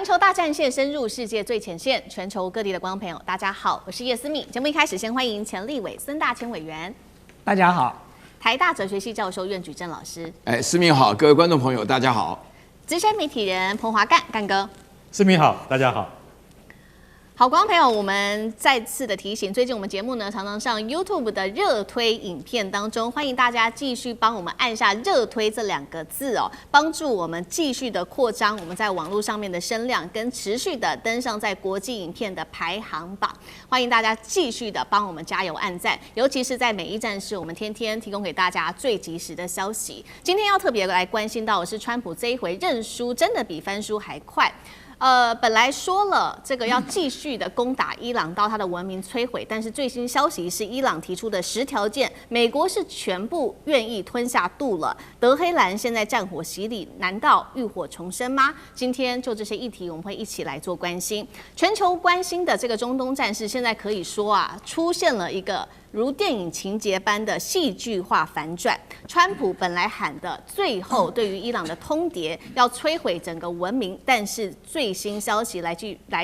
環球大戰線深入世界最前線，全球各地的觀眾朋友，大家好，我是葉思敏。節目一開始，先歡迎前立委孫大千委員。大家好。台大哲學系教授苑舉正老師。思敏好，各位觀眾朋友，大家好。資深媒體人彭華幹幹哥。思敏好，大家好。好，觀眾朋友，我們再次的提醒，最近我們節目呢常常上 YouTube 的熱推影片當中，歡迎大家繼續幫我們按下熱推這2個字哦，幫助我們繼續的擴張我們在網絡上面的聲量，跟持續的登上在國際影片的排行榜。歡迎大家繼續的幫我們加油按讚，尤其是在每一站式，我們天天提供給大家最及時的消息。今天要特別來關心到的是，川普這一回認輸真的比翻書還快。本來說了這個要繼續的攻打伊朗到它的文明摧毀，但是最新消息是伊朗提出的10條件，美國是全部願意吞下肚了。德黑蘭現在戰火洗禮，難道浴火重生嗎？今天就這些議題，我們會一起來做關心。全球關心的這個中東戰事，現在可以說啊，出現了一個如電影情節般的戲劇化反轉。川普本來喊的最後對於伊朗的通牒，要摧毀整個文明，但是最新消息來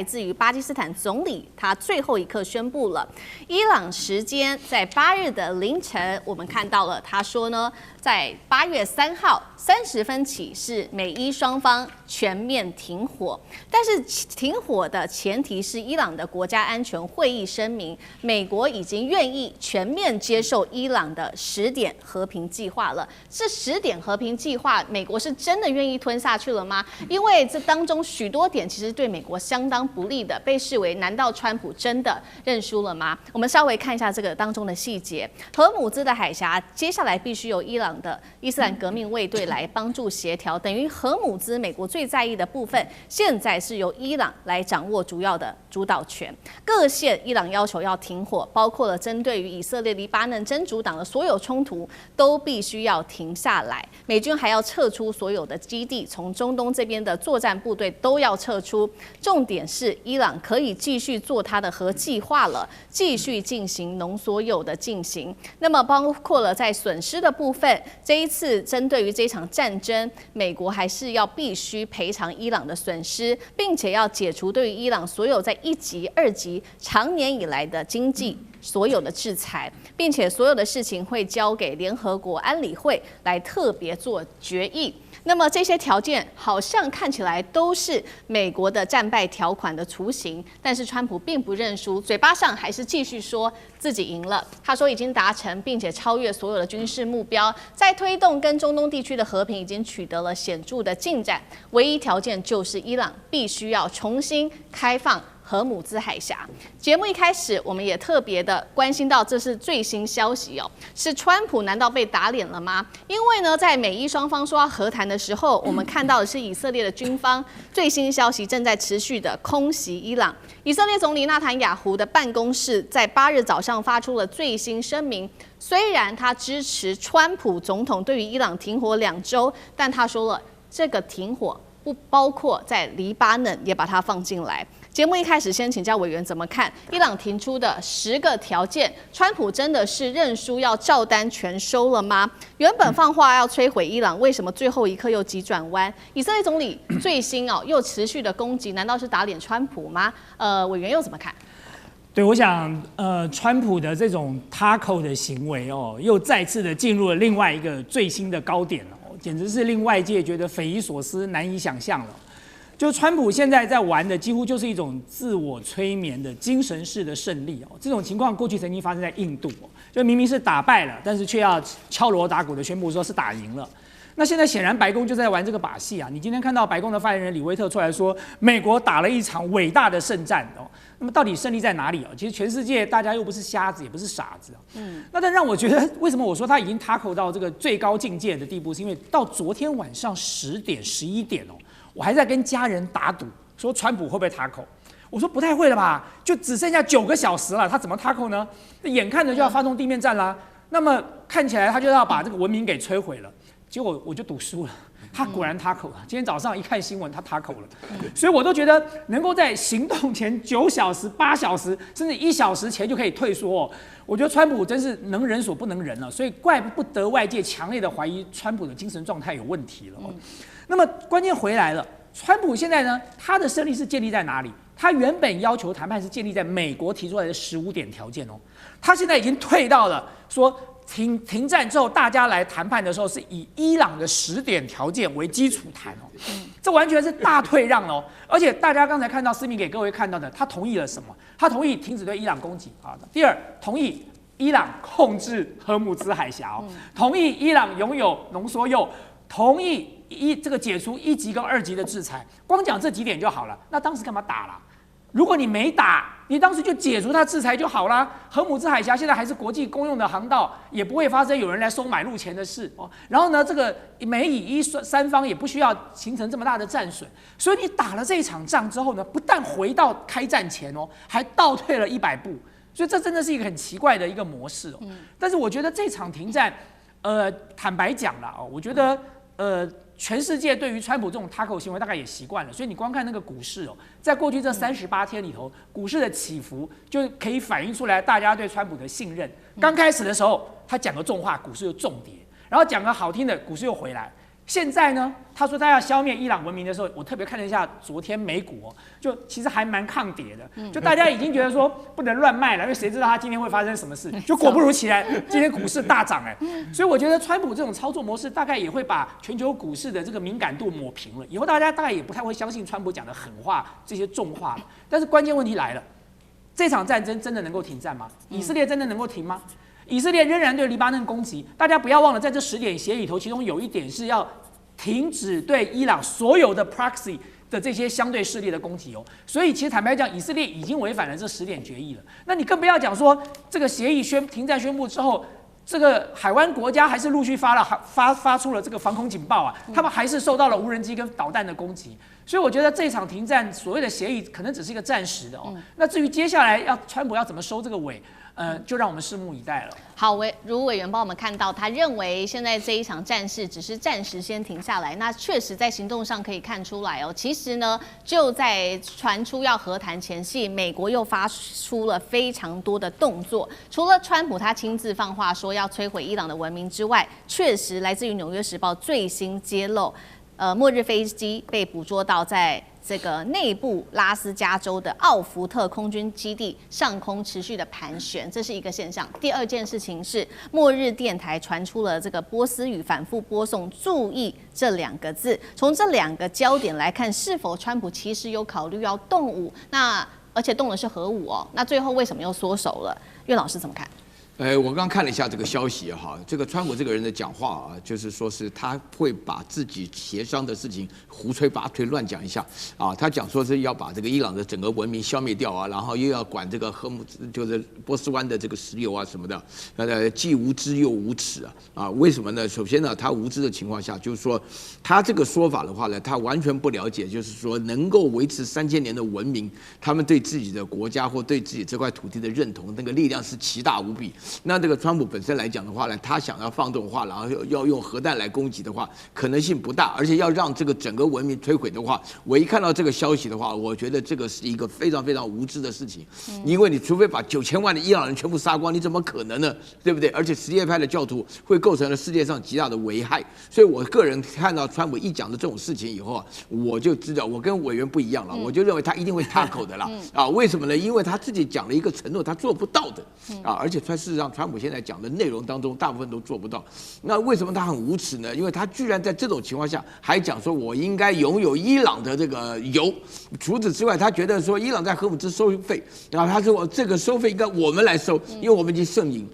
自於巴基斯坦總理，他最後一刻宣布了，伊朗時間在8日的凌晨，我們看到了他說呢，在8月3號30分起是美伊雙方全面停火，但是停火的前提是伊朗的国家安全會議聲明，美國已經願意全面接受伊朗的10點和平計劃了。這10點和平計劃，美國是真的願意吞下去了嗎？因為這當中許多點其實對美國相當不利的，被視為難道川普真的認輸了嗎？我們稍微看一下這個當中的細節。荷姆茲的海峽接下來必須由伊朗的伊斯蘭革命衛隊來幫助協調，等於荷姆茲美國最在意的部分，現在是由伊朗來掌握主要的主導權。各線伊朗要求要停火，包括了針對於以色列、黎巴嫩真主黨的所有衝突都必須要停下來。美軍還要撤出所有的基地，從中東這邊的作戰部隊都要撤出。重點是伊朗可以繼續做它的核計劃了，繼續進行濃縮鈾的進行。那麼包括了在損失的部分，這一次針對於這場戰爭，美國還是要必須賠償伊朗的損失，並且要解除對於伊朗所有在1級、2級長年以來的經濟所有的制裁，並且所有的事情會交給聯合國安理會來特別做決議。那麼這些條件好像看起來都是美國的戰敗條款的雛形，但是川普並不認輸，嘴巴上還是繼續說自己贏了。他說已經達成並且超越所有的軍事目標，在推動跟中東地區的和平已經取得了顯著的進展，唯一條件就是伊朗必須要重新開放荷姆茲海峽。節目一開始，我們也特別的關心到，這是最新消息哦，是川普難道被打臉了嗎？因為呢，在美伊雙方說要和談的時候，我們看到的是以色列的軍方最新消息正在持續的空襲伊朗。以色列總理納坦雅胡的辦公室在8日早上發出了最新聲明，雖然他支持川普總統對於伊朗停火2週，但他說了，這個停火不包括在黎巴嫩也把它放進來。節目一開始，先請教委員怎麼看伊朗提出的10個條件？川普真的是認輸要照單全收了嗎？原本放話要摧毀伊朗，為什麼最後一刻又急轉彎？以色列總理最新又持續的攻擊，難道是打臉川普嗎？委員又怎麼看？對，我想川普的這種 taco 的行為又再次的進入了另外一個最新的高點了，簡直是令外界覺得匪夷所思、難以想象了。就川普現在在玩的幾乎就是一種自我催眠的精神式的勝利哦，這種情況過去曾經發生在印度，就明明是打敗了，但是卻要敲鑼打鼓的宣布說是打贏了。那現在顯然白宮就在玩這個把戲啊！你今天看到白宮的發言人李威特出來說，美國打了一場偉大的勝戰哦。那麼到底勝利在哪裡哦？其實全世界大家又不是瞎子，也不是傻子那但讓我覺得，為什麼我說他已經 tackle 到這個最高境界的地步，是因為到昨天晚上10點、11點哦。我還在跟家人打賭，說川普會不會 tackle？ 我說不太會了吧，就只剩下9個小時了，他怎麼 tackle 呢？眼看着就要發動地面戰啦，那麼看起來他就要把這個文明給摧毀了。結果我就賭輸了，他果然 tackle 了。今天早上一看新聞，他 tackle 了，所以我都覺得能夠在行動前9小時、8小時，甚至1小時前就可以退縮哦。我覺得川普真是能人所不能人了，所以怪不得外界強烈的懷疑川普的精神狀態有問題了哦。那麼關鍵回來了，川普現在呢，他的勝利是建立在哪裡？他原本要求談判是建立在美國提出來的15點條件哦，他現在已經退到了說停戰之後，大家來談判的時候是以伊朗的10點條件為基礎談哦，這完全是大退讓哦。而且大家剛才看到思明給各位看到的，他同意了什麼？他同意停止对伊朗攻擊啊。第二，同意伊朗控制荷姆茲海峽哦，同意伊朗擁有濃縮鈾，同意這個解除1級跟2級的制裁。光講這幾點就好了。那當時幹嘛打了？如果你沒打，你當時就解除它制裁就好啦。荷姆茲海峽現在還是國際公用的航道，也不會發生有人來收買路錢的事哦。然後呢，這個美以伊三方也不需要形成這麼大的戰損。所以你打了這一場仗之後呢，不但回到開戰前哦，還倒退了100步。所以這真的是一個很奇怪的一個模式哦。但是我覺得這場停戰，坦白講啦哦，我覺得全世界對於川普這種 taco 行為大概也習慣了，所以你光看那個股市哦，在過去這38天裡頭，股市的起伏就可以反映出來大家對川普的信任。剛開始的時候，他講個重話，股市就重跌，然後講個好聽的，股市又回來。現在呢，他說他要消滅伊朗文明的時候，我特別看了一下昨天美股哦，就其實還蠻抗跌的，就大家已經覺得說不能亂賣了，因為誰知道他今天會發生什麼事？就果不如其然，今天股市大漲哎，所以我覺得川普這種操作模式大概也會把全球股市的這個敏感度抹平了，以後大家大概也不太會相信川普講的狠話這些重話了。但是關鍵問題來了，這場戰爭真的能夠停戰嗎？以色列真的能夠停嗎？以色列仍然对黎巴嫩攻擊，大家不要忘了，在這10點協議裡頭，其中有一點是要停止對伊朗所有的 proxy 的這些相對勢力的攻擊哦。所以其實坦白講，以色列已經違反了這10點決議了。那你更不要講說這個協議停戰宣布之後，這個海灣國家還是陸續發出了這個防空警報啊，他們還是受到了無人機跟導彈的攻擊。所以我覺得這場停戰所謂的協議可能只是一個暫時的哦。那至於接下來川普要怎麼收這個尾？就讓我們拭目以待了。好，如委員幫我們看到，他認為現在這一場戰事只是暫時先停下來。那確實在行動上可以看出來哦。其實呢，就在傳出要和談前夕，美國又發出了非常多的動作。除了川普他親自放話說要摧毀伊朗的文明之外，確實來自於《紐約時報》最新揭露，末日飛機被捕捉到在這個內部拉斯加州的奧福特空軍基地上空持續的盤旋，這是一個現象。第二件事情是，末日電台傳出了這個波斯語反覆播送"注意"這2個字。從這2個焦點來看，是否川普其實有考慮要動武？那而且動的是核武哦。那最後為什麼又縮手了？岳老師怎麼看？我剛看了一下這個消息哈，這個川普這個人的講話啊，就是說是他會把自己協商的事情胡吹八推亂講一下啊。他講說是要把這個伊朗的整個文明消滅掉啊，然後又要管這個就是波斯灣的這個石油啊什麼的，既無知又無恥啊！為什麼呢？首先呢，他無知的情況下，就是說他這個說法的話呢，他完全不了解，就是說能夠維持3000年的文明，他們對自己的國家或對自己這塊土地的認同，那個力量是奇大無比。那這個川普本身來講的話呢，他想要放這種話，然後要用核彈來攻擊的話，可能性不大。而且要讓這個整個文明摧毀的話，我一看到這個消息的話，我覺得這個是一個非常非常無知的事情。因為你除非把9000萬的伊朗人全部殺光，你怎麼可能呢？對不對？而且什葉派的教徒會構成了世界上極大的危害。所以我個人看到川普一講的這種事情以後啊，我就知道我跟委員不一樣了，我就認為他一定會塌口的啦。為什麼呢？因為他自己講了一個承諾，他做不到的而且事實上川普現在講的內容當中，大部分都做不到。那為什麼他很無恥呢？因為他居然在這種情況下還講說，我應該擁有伊朗的這個油。除此之外，他覺得說伊朗在荷姆茲收費，然後他說這個收費應該我們來收，因為我們已經勝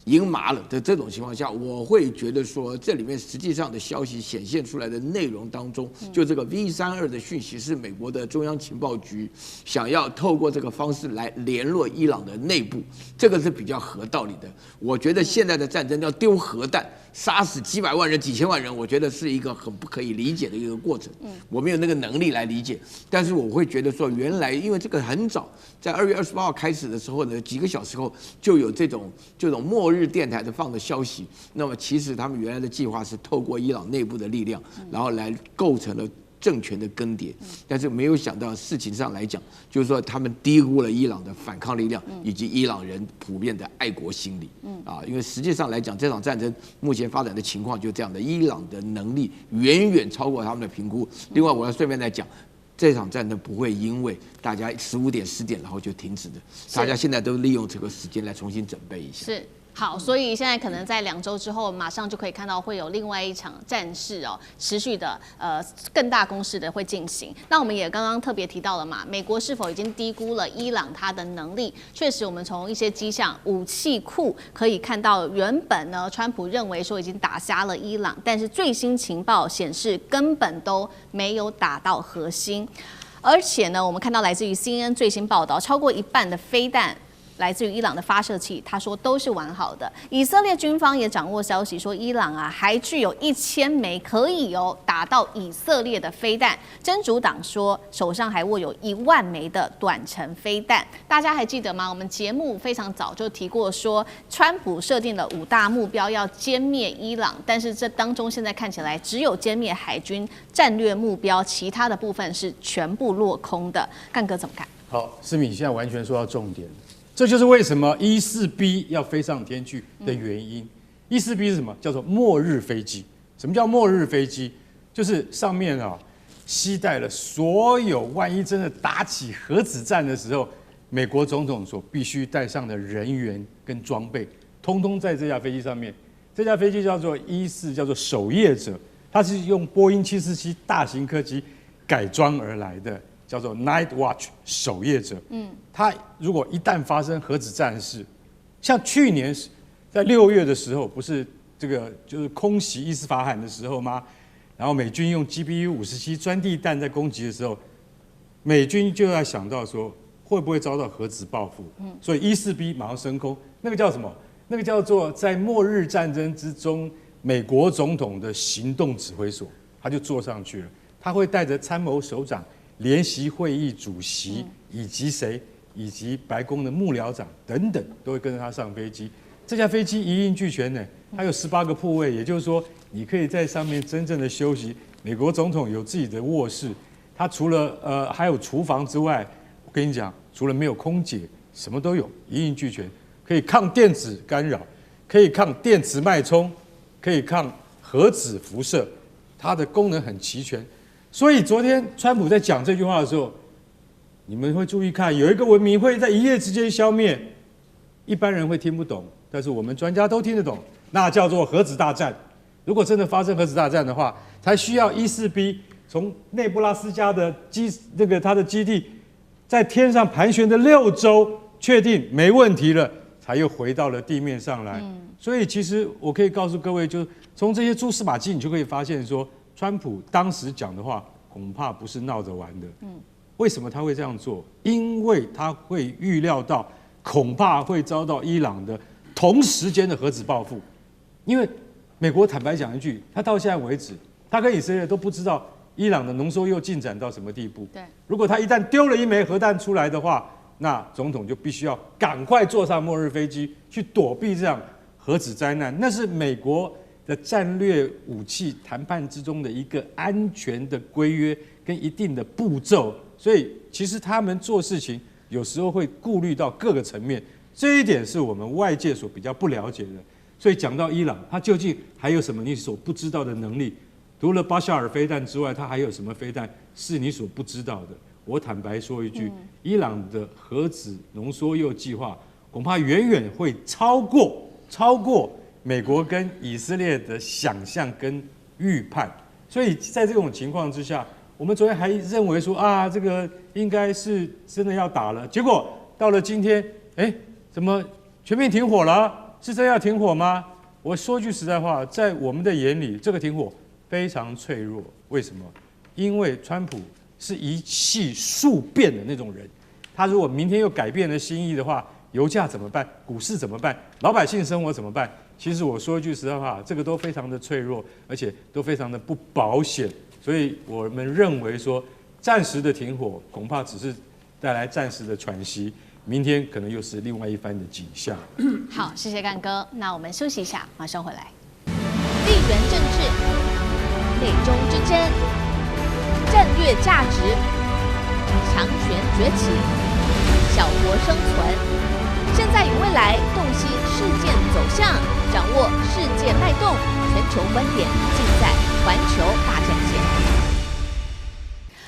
贏麻了的這種情況下，我會覺得說，這裡面實際上的消息顯現出來的內容當中，就這個 V32的訊息是美國的中央情報局想要透過這個方式來聯絡伊朗的內部，這個是比較合道理的。我覺得現在的戰爭要丟核彈，殺死幾百萬人、幾千萬人，我覺得是一個很不可以理解的一個過程。我沒有那個能力來理解，但是我會覺得說，原來因為這個很早，在2月28號開始的時候呢，幾個小時後就有這種末日電台的放的消息。那麼其實他們原來的計劃是透過伊朗內部的力量，然後來構成了政權的更迭，但是沒有想到事情上來講，就是說他們低估了伊朗的反抗力量以及伊朗人普遍的愛國心理。因為實際上來講，這場戰爭目前發展的情況就這樣的，伊朗的能力遠遠超過他們的評估。另外，我要順便來講，這場戰爭不會因為大家15點、10點然後就停止的，大家現在都利用這個時間來重新準備一下。是。好，所以現在可能在2週之後，馬上就可以看到會有另外一場戰事哦，持續的更大攻勢的會進行。那我們也剛剛特別提到了嘛，美國是否已經低估了伊朗它的能力？確實，我們從一些跡象，武器庫可以看到，原本呢，川普認為說已經打瞎了伊朗，但是最新情報顯示根本都沒有打到核心，而且呢，我們看到來自於 CNN 最新報道，超過一半的飛彈來自於伊朗的發射器，他說都是完好的。以色列軍方也掌握消息說，伊朗啊還具有1000枚可以打到以色列的飛彈。真主黨說手上還握有10000枚的短程飛彈。大家還記得嗎？我們節目非常早就提過說，川普設定了5大目標要殲滅伊朗，但是這當中現在看起來只有殲滅海軍戰略目標，其他的部分是全部落空的。幹哥怎麼看？好，思敏現在完全說到重點。這就是為什麼14B 要飛上天去的原因。14B 是什麼？叫做末日飛機。什麼叫末日飛機？就是上面攜帶了所有萬一真的打起核子戰的時候，美國總統所必須帶上的人員跟裝備，通通在這架飛機上面。這架飛機叫做14，叫做守夜者，它是用波音747大型客機改裝而來的。叫做 Night Watch 守夜者，它如果一旦發生核子戰事，像去年在6月的時候，不是這個就是空襲伊斯法罕的時候嗎？然後美軍用 GBU-57鑽地彈在攻擊的時候，美軍就要想到說會不會遭到核子報復，所以14B 馬上升空，那個叫什麼？那個叫做在末日戰爭之中，美國總統的行動指揮所，他就坐上去了，他會帶着參謀首長、聯席會議主席以及以及白宮的幕僚長等等，都會跟着他上飛機。這架飛機一應俱全呢，它有18個鋪位，也就是說，你可以在上面真正的休息。美國總統有自己的臥室，他除了還有廚房之外，我跟你講，除了沒有空姐，什麼都有，一應俱全，可以抗電子干擾，可以抗電磁脈衝，可以抗核子輻射，它的功能很齊全。所以昨天川普在講這句話的時候，你們會注意看，有一個文明會在一夜之間消滅，一般人會聽不懂，但是我們專家都聽得懂，那叫做核子大戰。如果真的發生核子大戰的話，才需要14B 從內布拉斯加的它的基地在天上盤旋的6周，確定沒問題了，才又回到了地面上來。所以其實我可以告訴各位，就從這些蛛絲馬跡，你就可以發現說，川普當時講的話恐怕不是鬧着玩的。為什麼他會這樣做？因為他會預料到恐怕會遭到伊朗的同時間的核子報復。因為美國坦白講一句，他到現在為止，他跟以色列都不知道伊朗的濃縮鈾進展到什麼地步。如果他一旦丟了1枚核彈出來的話，那總統就必須要趕快坐上末日飛機去躲避這樣核子災難。那是美國的戰略武器談判之中的一個安全的規約跟一定的步驟，所以其實他們做事情有時候會顧慮到各個層面，這一點是我們外界所比較不了解的。所以講到伊朗，它究竟還有什麼你所不知道的能力？除了巴夏爾飛彈之外，它還有什麼飛彈是你所不知道的？我坦白說一句，伊朗的核子濃縮鈾計劃恐怕遠遠會超過美國跟以色列的想象跟預判。所以在這種情況之下，我們昨天還認為說啊，這個應該是真的要打了，結果到了今天，怎麼全面停火了？是真要停火嗎？我說句實在話，在我們的眼裡，這個停火非常脆弱。為什麼？因為川普是一氣數變的那種人，他如果明天又改變了心意的話，油價怎麼辦？股市怎麼辦？老百姓生活怎麼辦？其實我說一句實在話，這個都非常的脆弱，而且都非常的不保險。所以我們認為說，暫時的停火恐怕只是帶來暫時的喘息。明天可能又是另外一番的景象。好，謝謝幹哥。那我們休息一下，馬上回來。地緣政治，美中之爭，戰掠價值，強權崛起，小國生存。現在與未來，洞悉事件走向，掌握世界脈動，全球觀點盡在環球大戰線。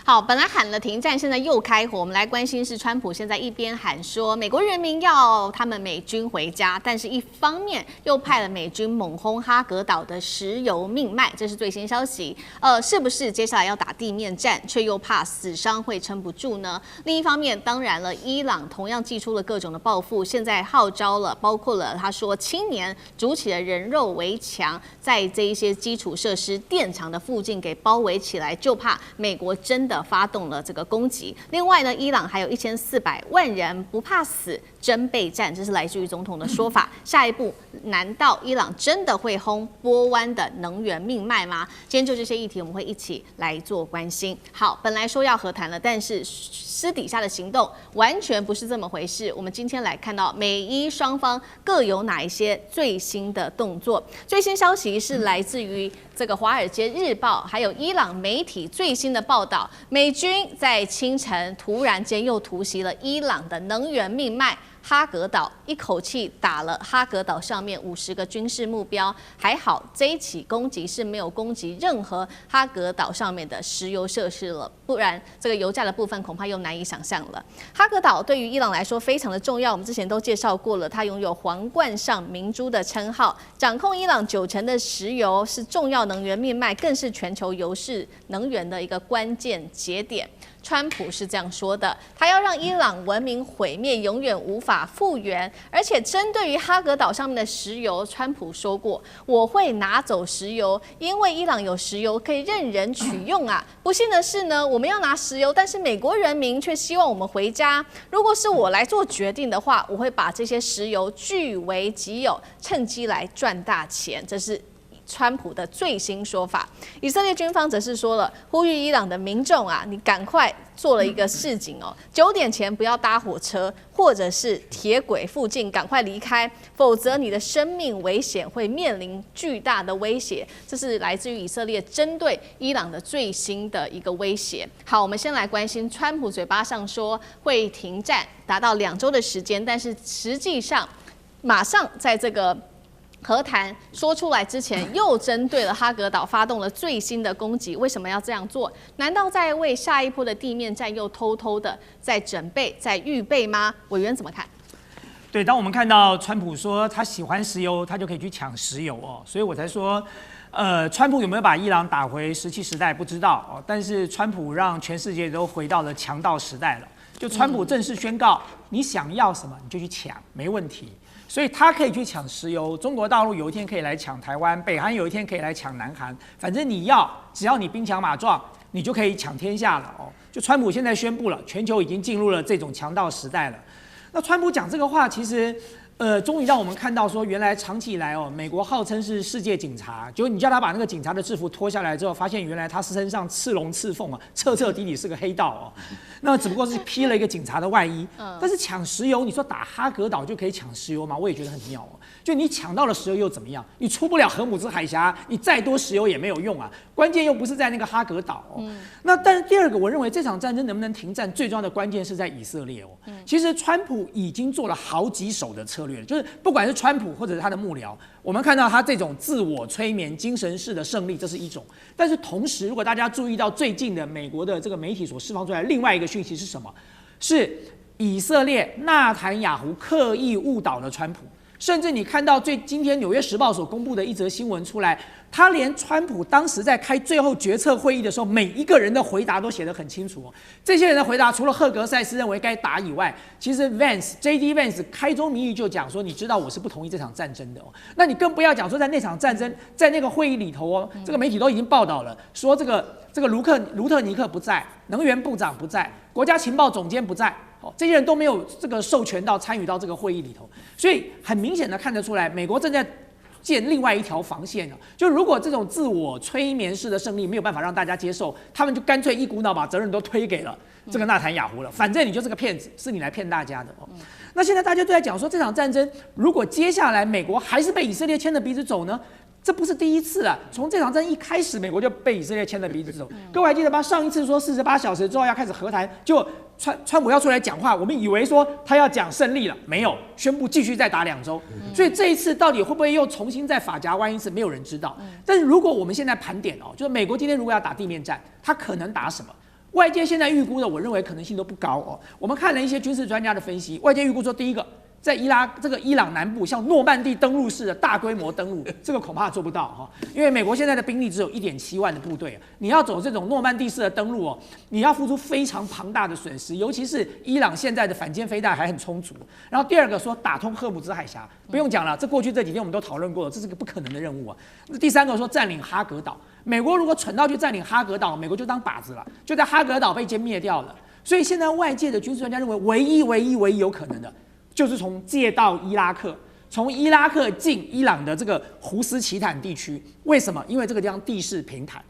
好，本來喊了停戰，現在又開火。我們來關心是川普現在一邊喊說美國人民要他們美軍回家，但是一方面又派了美軍猛轟哈格島的石油命脈，這是最新消息。是不是接下來要打地面戰，卻又怕死傷會撐不住呢？另一方面，當然了，伊朗同樣祭出了各種的報復，現在號召了，包括了他說青年築起了人肉圍牆，在這一些基礎設施、電廠的附近給包圍起來，就怕美國真的發動了這個攻擊。另外呢，伊朗還有1400萬人不怕死，真備戰，這是來自於總統的說法。下一步，難道伊朗真的會轟波灣的能源命脈嗎？今天就這些議題，我們會一起來做關心。好，本來說要和談了，但是私底下的行動完全不是這麼回事。我們今天來看到美伊雙方各有哪一些最新的動作。最新消息是來自於這個《華爾街日報》還有伊朗媒體最新的報道，美軍在清晨突然間又突襲了伊朗的能源命脈哈格島，一口氣打了哈格島上面50個軍事目標。還好這一起攻擊是沒有攻擊任何哈格島上面的石油設施了，不然這個油價的部分恐怕又難以想象了。哈格島對於伊朗來說非常的重要，我們之前都介紹過了，它擁有皇冠上明珠的稱號，掌控伊朗90%的石油，是重要能源命脈，更是全球油市能源的一個關鍵節點。川普是這樣說的，他要讓伊朗文明毀滅，永遠無法復原。而且針對於哈格島上面的石油，川普說過，我會拿走石油，因為伊朗有石油可以任人取用啊。不幸的是呢，我們要拿石油，但是美國人民卻希望我們回家。如果是我來做決定的話，我會把這些石油據為己有，趁機來賺大錢。這是川普的最新說法。以色列軍方則是說了，呼籲伊朗的民眾啊，你趕快做了一個示警哦，9點前不要搭火車或者是鐵軌附近，趕快離開，否則你的生命危險會面臨巨大的威脅。這是來自於以色列針對伊朗的最新的一個威脅。好，我們先來關心川普嘴巴上說會停戰，達到2週的時間，但是實際上馬上在這個和談說出來之前，又針對了哈格島發動了最新的攻擊。為什麼要這樣做？難道在為下一波的地面戰又偷偷的在準備、在預備嗎？委員怎麼看？對，當我們看到川普說他喜歡石油，他就可以去搶石油哦，所以我才說，川普有沒有把伊朗打回17時代不知道哦，但是川普讓全世界都回到了強盜時代了。就川普正式宣告，你想要什麼你就去搶，沒問題。所以他可以去搶石油，中國大陸有一天可以來搶台灣，北韓有一天可以來搶南韓，反正你要，只要你兵強馬壯，你就可以搶天下了哦。就川普現在宣布了，全球已經進入了這種強盜時代了。那川普講這個話，其實終於讓我們看到說，原來長期以來哦，美國號稱是世界警察，結果你叫他把那個警察的制服脫下來之後，發現原來他身上刺龍刺鳳啊，徹徹底底是個黑道哦。那只不過是披了一個警察的外衣。但是搶石油，你說打哈格島就可以搶石油嗎？我也覺得很妙哦。就你搶到了石油又怎麼樣？你出不了荷姆茲海峽，你再多石油也沒有用啊。關鍵又不是在那個哈格島哦。那但是第二個，我認為這場戰爭能不能停戰，最重要的關鍵是在以色列哦。其實川普已經做了好幾手的策略了，就是不管是川普或者是他的幕僚，我們看到他這種自我催眠、精神式的勝利，這是一種。但是同時，如果大家注意到最近的美國的這個媒體所釋放出來的另外一個訊息是什麼？是以色列納坦雅胡刻意誤導了川普。甚至你看到今天《紐約時報》所公布的一則新聞出來，他連川普當時在開最後決策會議的時候，每一個人的回答都寫得很清楚哦。這些人的回答，除了赫格塞斯認為該打以外，其實 J.D. Vance 開宗明義就講說，你知道我是不同意這場戰爭的哦。那你更不要講說，在那場戰爭，在那個會議裡頭哦，這個媒體都已經報道了，說這個盧特尼克不在，能源部長不在，國家情報總監不在。這些人都沒有這個授權到參與到這個會議裡頭，所以很明顯的看得出來，美國正在建另外一條防線。就如果這種自我催眠式的勝利沒有辦法讓大家接受，他們就乾脆一股腦把責任都推給了這個納坦雅胡了。反正你就是個騙子，是你來騙大家的哦。那現在大家都在講說，這場戰爭如果接下來美國還是被以色列牽着鼻子走呢？這不是第一次了。從這場戰一開始，美國就被以色列牽着鼻子走。各位還記得嗎？上一次說48小時之後要開始和談，就川普要出來講話，我們以為說他要講勝利了，沒有，宣布繼續再打2週。所以這一次到底會不會又重新再髮夾彎一次，沒有人知道。但是如果我們現在盤點哦，就是美國今天如果要打地面戰，他可能打什麼？外界現在預估的，我認為可能性都不高哦。我們看了一些軍事專家的分析，外界預估說，第一個，在伊朗南部像諾曼底登陸式的大規模登陸，這個恐怕做不到哈，因為美國現在的兵力只有1.7萬的部隊，你要走這種諾曼底式的登陸哦，你要付出非常龐大的損失，尤其是伊朗現在的反艦飛彈還很充足。然後第二個說打通荷姆茲海峽，不用講了，這過去這幾天我們都討論過了，這是個不可能的任務啊。那第三個說佔領哈格島，美國如果蠢到去佔領哈格島，美國就當靶子了，就在哈格島被殲滅掉了。所以現在外界的軍事專家認為，唯一有可能的，就是從借道伊拉克，從伊拉克進伊朗的這個胡斯奇坦地區。為什麼？因為這個地方地勢平坦，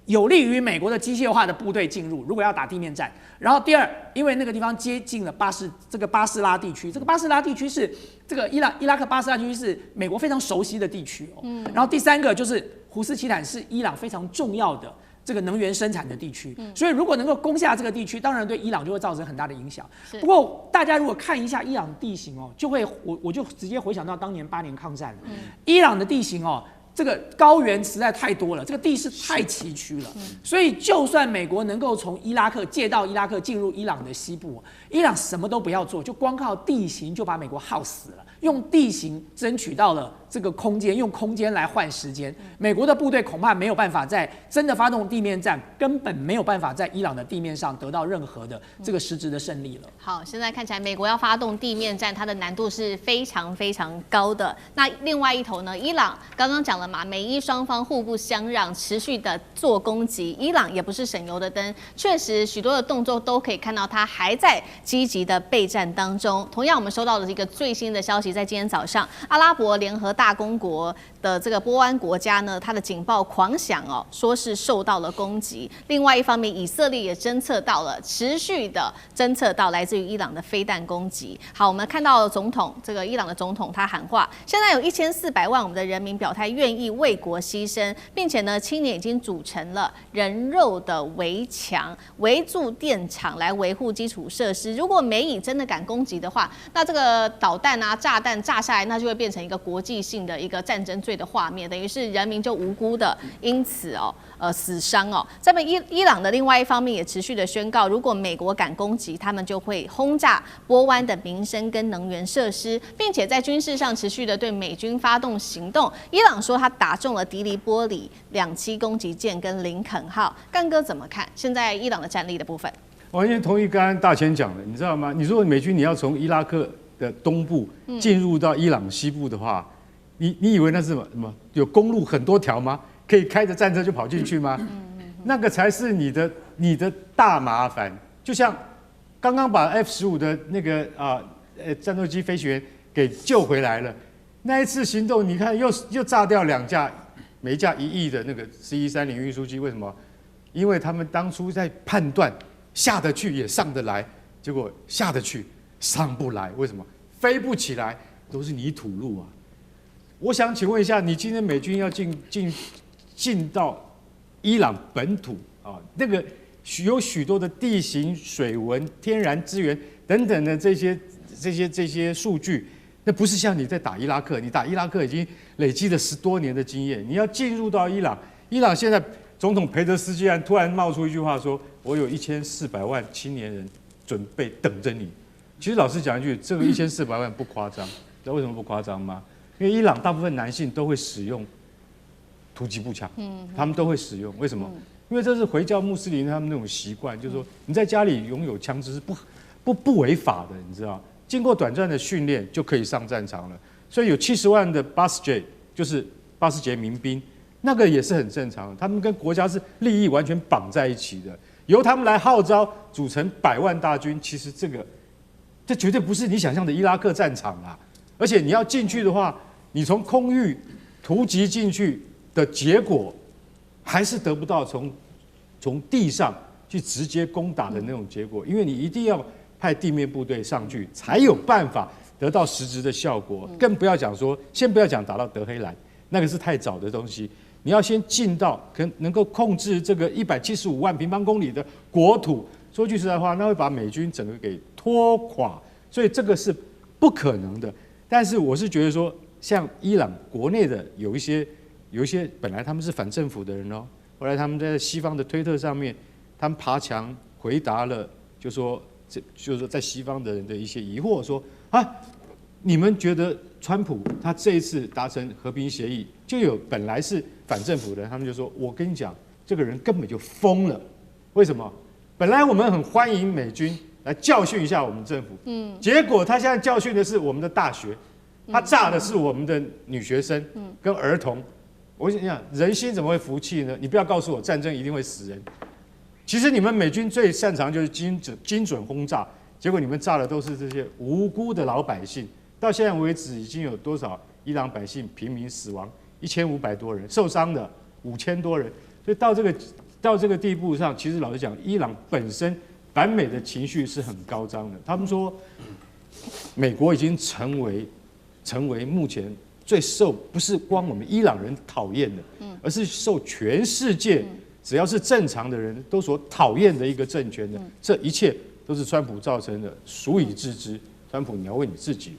有利於美國的機械化的部隊進入。如果要打地面戰，然後第二，因為那個地方接近了巴士拉地區，這個巴士拉地區是這個伊拉克巴士拉地區是美国非常熟悉的地區哦。然後第三個就是胡斯奇坦是伊朗非常重要的這個能源生產的地區，所以如果能夠攻下這個地區，當然对伊朗就會造成很大的影響。不過大家如果看一下伊朗的地形哦，就會我就直接回想到當年8年抗戰了。伊朗的地形哦，這個高原實在太多了，這個地勢太崎嶇了，所以就算美國能夠從伊拉克借道伊拉克進入伊朗的西部，伊朗什麼都不要做，就光靠地形就把美国耗死了。用地形爭取到了這個空間，用空間來換時間。美國的部隊恐怕沒有辦法在真的發動地面戰，根本沒有辦法在伊朗的地面上得到任何的這個實質的勝利了。好，現在看起來美國要發動地面戰，它的難度是非常非常高的。那另外一頭呢，伊朗剛剛講了嘛，美伊雙方互不相讓，持續的做攻擊。伊朗也不是省油的燈，確實許多的動作都可以看到，它還在積極的備戰當中。同樣，我們收到的一個最新的消息。在今天早上，阿拉伯聯合大公國的這個波灣國家呢，它的警報狂響哦，說是受到了攻擊。另外一方面，以色列也偵測到了，持續的偵測到來自於伊朗的飛彈攻擊。好，我們看到總統這個伊朗的總統他喊話，現在有1400萬我們的人民表態願意為國犧牲，並且呢，青年已經組成了人肉的圍牆，圍住電廠來維護基礎設施。如果美以真的敢攻擊的話，那這個導彈啊、炸彈炸下來，那就會變成一個國際性的一個戰爭罪的畫面，等於是人民就無辜的因此死傷哦。這邊伊朗的另外一方面也持續的宣告，如果美國敢攻擊，他們就會轟炸波灣的民生跟能源設施，並且在軍事上持續的對美軍發動行動。伊朗說他打中了迪黎波里2棲攻擊艦跟林肯號。幹哥怎麼看現在伊朗的戰力的部分？完全同意剛剛大千講的，你知道嗎？你說美軍你要從伊拉克的東部進入到伊朗西部的話，你以為那是什麼？有公路很多條嗎？可以開着戰車就跑進去嗎？那個才是你的大麻煩。就像剛剛把 F-15的那個戰鬥機飛行員給救回來了，那一次行動你看又炸掉2架，每一架1億的那個 C-130運輸機，為什麼？因為他們當初在判斷下得去也上得來，結果下得去上不來，為什麼？飛不起來，都是泥土路啊！我想請問一下，你今天美軍要進到伊朗本土啊，那個有許多的地形、水文、天然資源等等的這些數據，那不是像你在打伊拉克，你打伊拉克已經累積了10多年的經驗，你要進入到伊朗，伊朗現在總統裴德斯基突然冒出一句話說：“我有1400萬青年人準備等着你。”其實老實講一句，這個1400萬不誇張，知道為什麼不誇張嗎？因為伊朗大部分男性都會使用突擊步槍，他們都會使用。為什麼？因為這是回教穆斯林他們那種習慣，就是說你在家裡擁有槍支是不違法的，你知道？經過短暫的訓練就可以上戰場了。所以有70萬的巴斯傑，就是巴斯傑民兵，那個也是很正常的。他們跟國家是利益完全綁在一起的，由他們來號召組成100萬大軍，其實這絕對不是你想象的伊拉克戰場啦！而且你要進去的話，你從空域突擊進去的結果，還是得不到從地上去直接攻打的那種結果，因為你一定要派地面部隊上去，才有辦法得到實質的效果。更不要講說，先不要講打到德黑蘭，那個是太早的東西。你要先進到能夠控制這個175萬平方公里的國土，說句實在話，那會把美軍整個給拖垮，所以這個是不可能的。但是我是覺得說，像伊朗國內的有一些本來他們是反政府的人哦，後來他們在西方的推特上面，他們爬牆回答了，就是說在西方的人的一些疑惑，說啊，你們覺得川普他這一次達成和平協議，就有本來是反政府的人，他們就說，我跟你講，這個人根本就瘋了。為什麼？本來我們很歡迎美軍來教訓一下我們政府，結果他現在教訓的是我們的大學，他炸的是我們的女學生跟兒童。我想人心怎麼會服氣呢？你不要告訴我戰爭一定會死人。其實你們美軍最擅長就是精準轟炸，結果你們炸的都是這些無辜的老百姓。到現在為止，已經有多少伊朗百姓平民死亡？1500多人，受傷的5000多人。所以到这個地步上，其實老實講，伊朗本身反美的情緒是很高漲的。他們說，美國已經成為目前最受不是光我们伊朗人討厭的，而是受全世界只要是正常的人都所討厭的一個政權的。這一切都是川普造成的，孰以治之？川普，你要為你自己。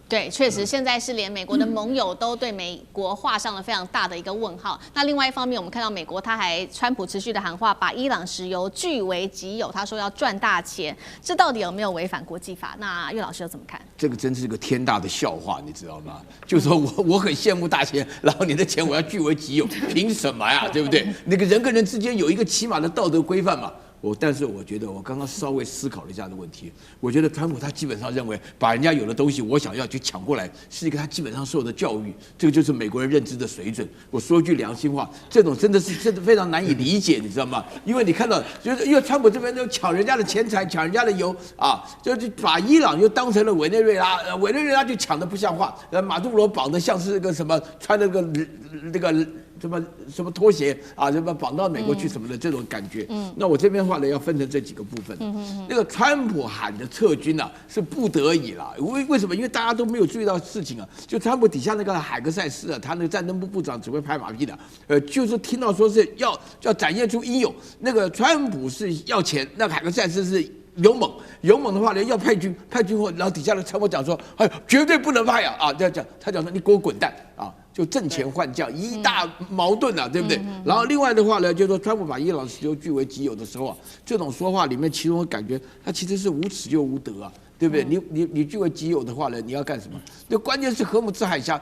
对，確實，現在是連美國的盟友都對美國畫上了非常大的一個問號。那另外一方面，我們看到美國他還川普持續的喊話，把伊朗石油據為己有，他說要賺大錢，這到底有沒有違反國際法？那岳老師又怎麼看？這個真是個天大的笑話，你知道嗎？就是說我很羨慕大錢，然後你的錢我要據為己有，憑什麼呀？對不對？那個人跟人之間有一個起碼的道德規範嘛。但是我覺得我剛剛稍微思考了一下的問題，我覺得川普他基本上認為把人家有的東西我想要就搶過來，是一個他基本上受的教育，這個就是美國人認知的水準。我說句良心話，這種真的非常難以理解，你知道嗎？因為你看到，就是因為川普這邊就搶人家的錢財，搶人家的油啊，就把伊朗又當成了委內瑞拉，委內瑞拉就搶得不像話，馬杜羅綁得像是個什麼，穿那個什麼拖鞋啊，什麼綁到美國去什麼的這種感覺。那我這邊的話呢，要分成這幾個部分。那個川普喊的撤軍啊，是不得已啦。為什麼？因為大家都沒有注意到事情啊。就川普底下那個海格塞斯啊，他那個戰爭部部長只會拍馬屁的。就是聽到說是要展現出英勇，那個川普是要錢，那個海格塞斯是勇猛的話呢，要派軍後，然後底下的參謀講說，哎，絕對不能派啊！這樣講，他講說你給我滾蛋啊！就陣前換將，一大矛盾啊，對不對？然後另外的話呢，就是說川普把伊朗石油據為己有的時候啊，這種說話裡面，其中我感覺他其實是無恥又無德啊，對不對？你據為己有的話呢，你要幹什麼？那關鍵是荷姆茲海峽。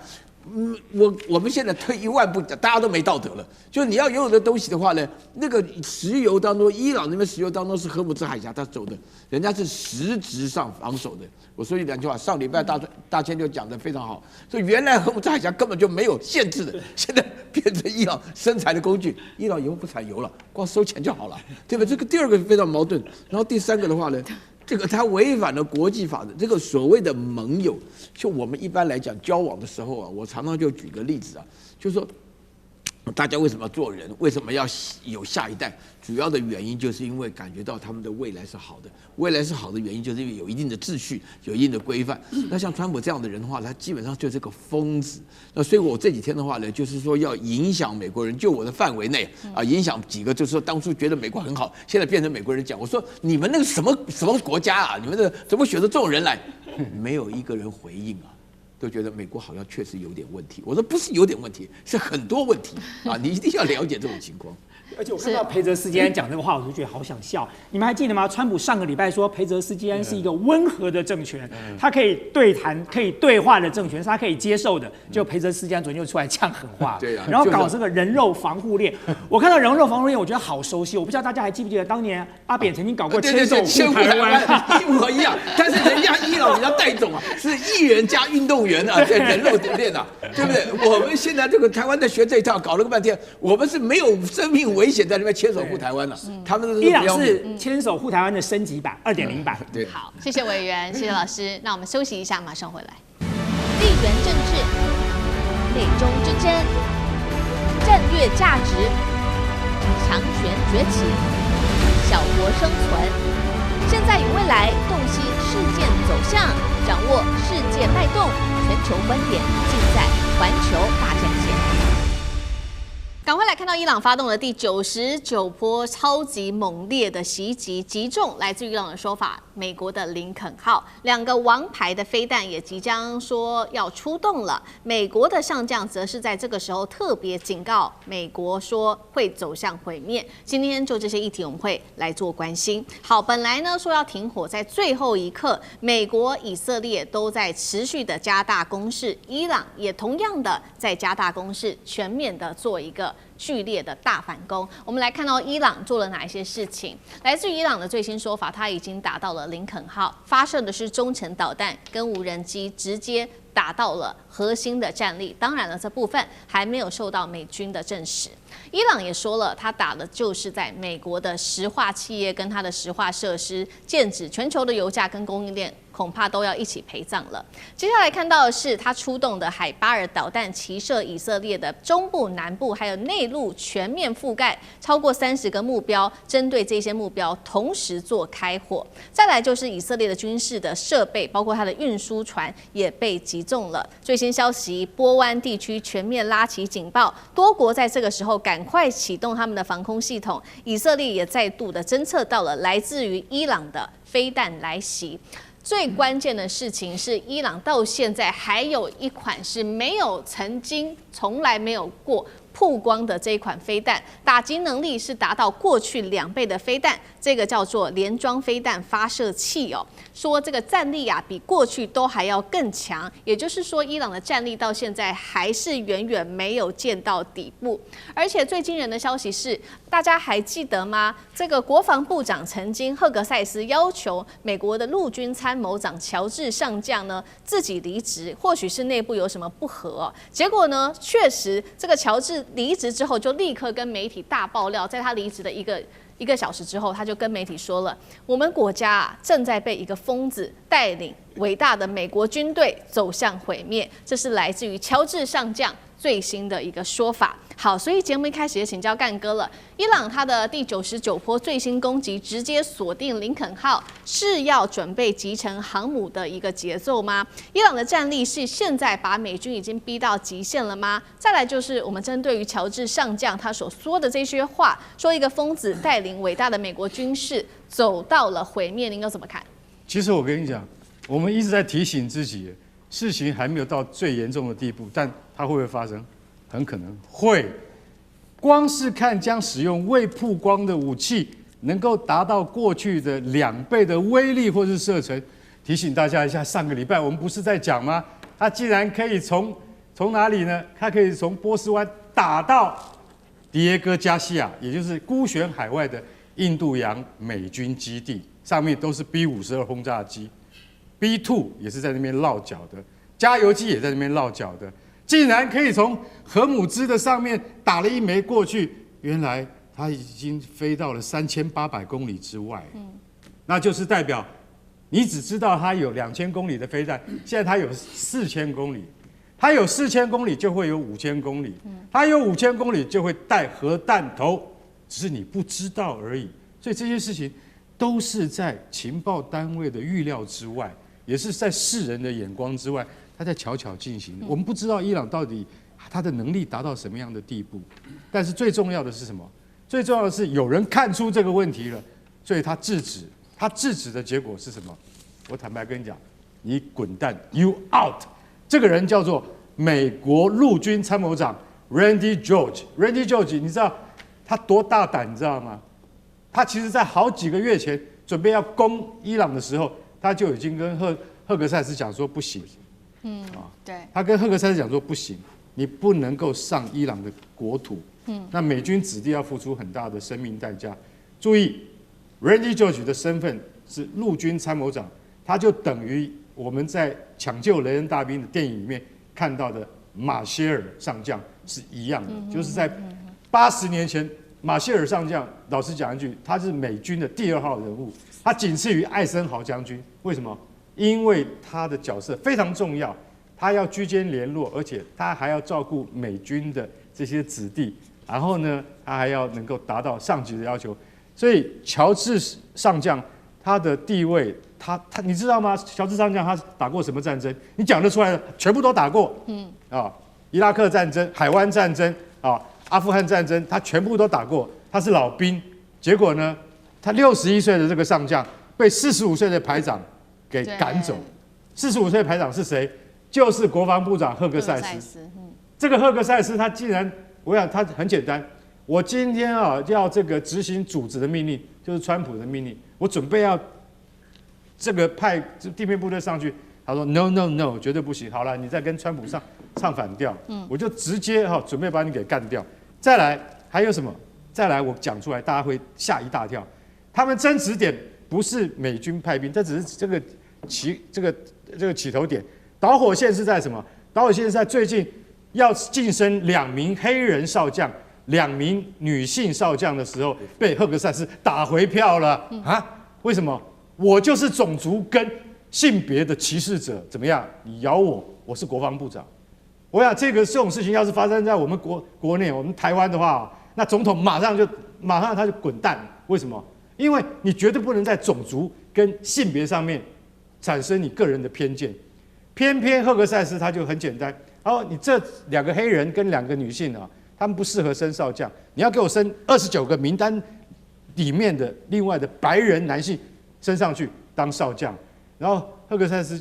我們現在退一萬步講，大家都沒道德了。就是你要擁有的東西的話呢，那個石油當中，伊朗那邊石油當中是荷姆茲海峽他走的，人家是實質上防守的。我說句兩句話，上禮拜大千就講得非常好，說原來荷姆茲海峽根本就沒有限制的，現在變成伊朗生財的工具。伊朗以後不產油了，光收錢就好了，對吧？這個第二個非常矛盾。然後第三個的話呢，這個他違反了國際法的這個所謂的盟友，就我們一般來講交往的時候啊，我常常就舉個例子啊，就是說大家為什麼做人，為什麼要有下一代？主要的原因就是因為感覺到他們的未來是好的，未來是好的原因就是因為有一定的秩序，有一定的規範。那像川普這樣的人的話，他基本上就是個瘋子。那所以我這幾天的話呢，就是說要影響美國人，就我的範圍內啊，影響幾個，就是說當初覺得美國很好，現在變成美國人講，我說你們那個什麼國家啊，你們這怎麼選擇這種人來？沒有一個人回應啊。都覺得美國好像確實有點問題。我說不是有點問題，是很多問題啊！你一定要了解這種情況。而且我看到裴澤斯基安講這個話，我就覺得好想笑。你們還記得嗎？川普上個禮拜說裴澤斯基安是一個溫和的政權，他可以對談、可以對話的政權，是他可以接受的。就裴澤斯基安昨天就出來嗆狠話，對啊，然後搞這個人肉防護鏈。我看到人肉防護鏈，我覺得好熟悉。我不知道大家還記不記得當年阿扁曾經搞過牽手護台灣，一模一樣。但是人家伊朗人家戴總啊，是藝人加運動員啊，在人肉鏈啊，對不對？我們現在這個台灣在學這一套，搞了個半天，我們是沒有生命危險在那邊牽手護台灣了。他們伊朗是牽手護台灣的升級版2.0版。對，好，謝謝委員，謝謝老師。那我們休息一下，馬上回來。地緣政治、美中之爭、戰略價值、強權崛起、小國生存，現在與未來洞悉事件走向，掌握世界脈動，全球觀點盡在環球大戰線。看到伊朗發動了第99波超級猛烈的襲擊，擊中來自於伊朗的說法，美國的林肯號2個王牌的飛彈也即將說要出動了。美國的上將則是在這個時候特別警告美國說會走向毀滅。今天就這些議題我們會來做關心。好，本來呢說要停火，在最後一刻，美國、以色列都在持續的加大攻勢，伊朗也同樣的在加大攻勢，全面的做一個劇烈的大反攻。我們來看到伊朗做了哪一些事情。來自於伊朗的最新說法，他已經打到了林肯號，發射的是中程導彈跟無人機，直接打到了核心的戰力。當然了，這部分還沒有受到美軍的證實。伊朗也說了，他打的就是在美國的石化企業跟他的石化設施，劍指全球的油價跟供應鏈恐怕都要一起陪葬了。接下來看到的是他出動的海巴爾導彈，齊射以色列的中部、南部還有內陸，全面覆蓋超過30個目標，針對這些目標同時做開火。再來就是以色列的軍事的設備，包括它的運輸船也被擊中了。最新消息，波灣地區全面拉起警報，多國在這個時候趕快啟動他們的防空系統。以色列也再度的偵測到了來自於伊朗的飛彈來襲。最關鍵的事情是，伊朗到現在還有一款是從來沒有過曝光的這一款飛彈，打擊能力是達到過去2倍的飛彈，這個叫做聯裝飛彈發射器哦。說這個戰力啊比過去都還要更強，也就是說伊朗的戰力到現在還是遠遠沒有見到底部。而且最驚人的消息是，大家還記得嗎？這個國防部長曾經赫格塞斯要求美國的陸軍參謀長喬治上將呢自己離職，或許是內部有什麼不和哦。結果呢，確實這個喬治離職之後就立刻跟媒體大爆料，在他離職的一個小時之後，他就跟媒體說了，我們國家啊正在被一個瘋子帶領偉大的美國軍隊走向毀滅。這是來自於喬治上將最新的一個說法。好，所以節目一開始也請教幹哥了，伊朗它的第99波最新攻擊直接鎖定林肯號，是要準備擊沉航母的一個節奏嗎？伊朗的戰力是現在把美軍已經逼到極限了嗎？再來就是我們針對於喬治上將他所說的這些話，說一個瘋子帶領偉大的美國軍事走到了毀滅，您又怎麼看？其實我跟你講，我們一直在提醒自己，事情還沒有到最嚴重的地步，但它会不會發生？很可能會。光是看將使用未曝光的武器能夠達到過去的2倍的威力或是射程，提醒大家一下，上個禮拜我們不是在講嗎？它竟然可以從哪裡呢？它可以從波斯灣打到迪耶戈加西亞，也就是孤懸海外的印度洋美軍基地，上面都是 B-52轟炸機 ，B-2 也是在那邊落腳的，加油機也在那邊落腳的。竟然可以從荷姆茲的上面打了一枚過去，原来它已經飛到了3800公里之外，那就是代表你只知道它有2000公里的飛彈，現在它有4000公里，它有4000公里就會有5000公里，它有5000公里就會帶核彈頭，只是你不知道而已。所以這些事情都是在情報單位的預料之外，也是在世人的眼光之外。他在悄悄進行，我們不知道伊朗到底他的能力達到什麼樣的地步，但是最重要的是什麼？最重要的是有人看出這個問題了，所以他制止。他制止的結果是什麼？我坦白跟你講，你滾蛋 ，You out。這個人叫做美國陸軍參謀長 Randy George。Randy George， 你知道他多大膽？你知道嗎？他其實在好幾個月前準備要攻伊朗的時候，他就已經跟赫格塞斯講說不行。對，他跟赫格塞斯講說不行，你不能夠上伊朗的國土，那美軍子弟要付出很大的生命代價。注意 ，Randy George 的身份是陸軍參謀長，他就等於我們在搶救雷恩大兵的電影裡面看到的馬歇爾上將是一樣的，就是在80年前，馬歇爾上將，老實講一句，他是美軍的第2號人物，他僅次於艾森豪將軍。為什麼？因為他的角色非常重要，他要居間聯絡，而且他還要照顧美軍的這些子弟，然後呢，他還要能夠達到上級的要求。所以喬治上將他的地位，他你知道嗎？喬治上將他打過什麼戰爭？你講得出來的，全部都打過。伊拉克戰爭、海灣戰爭阿富汗戰爭他全部都打過，他是老兵。結果呢，他61歲的這個上將被45歲的排長給趕走。45歲的排長是誰？就是國防部長赫格塞斯。這個赫格塞斯他竟然，我想他很簡單，我今天啊要這個執行主子的命令，就是川普的命令，我準備要這個派地面部隊上去。他說 no no no， 絕對不行。好了，你再跟川普唱反調，我就直接準備把你給幹掉。再來還有什麼？再來我講出來，大家會嚇一大跳。他們爭執點不是美軍派兵，這只是這個起頭點。導火線是在什麼？導火線是在最近要晉升2名黑人少將、2名女性少將的時候，被赫格塞斯打回票了啊？為什麼？我就是種族跟性別的歧視者，怎麼樣？你咬我，我是國防部長。我想這種事情要是發生在我們國內，我們台灣的話，那總統馬上他就滾蛋。為什麼？因為你絕对不能在種族跟性別上面產生你個人的偏見。偏偏赫格塞斯他就很簡單，你這2個黑人跟2個女性啊，他們不適合升少將，你要給我升29個名單裡面的另外的白人男性升上去當少將。然後赫格塞斯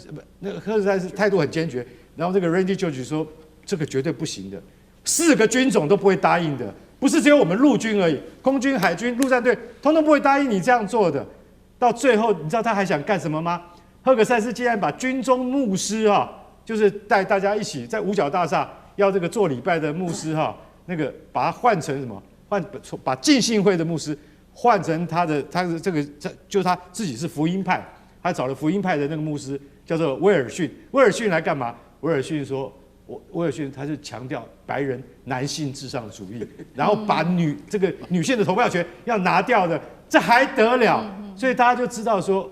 態度很堅決，然後這個 Randy George 說這個絕對不行的，4個軍種都不會答應的，不是只有我們陸軍而已，空軍、海軍、陸戰隊通通不會答應你這樣做的。到最後，你知道他還想幹什麼嗎？赫格塞斯竟然把軍中牧師就是帶大家一起在五角大廈要這個做禮拜的牧師那個把他換成什麼？把浸信會的牧師換成他的這個就是他自己是福音派。他找了福音派的那個牧師，叫做威爾遜。威爾遜來幹嘛？威爾遜说，威尔逊他是強調白人男性至上主義，然後把這個女性的投票權要拿掉的，這還得了？所以大家就知道說，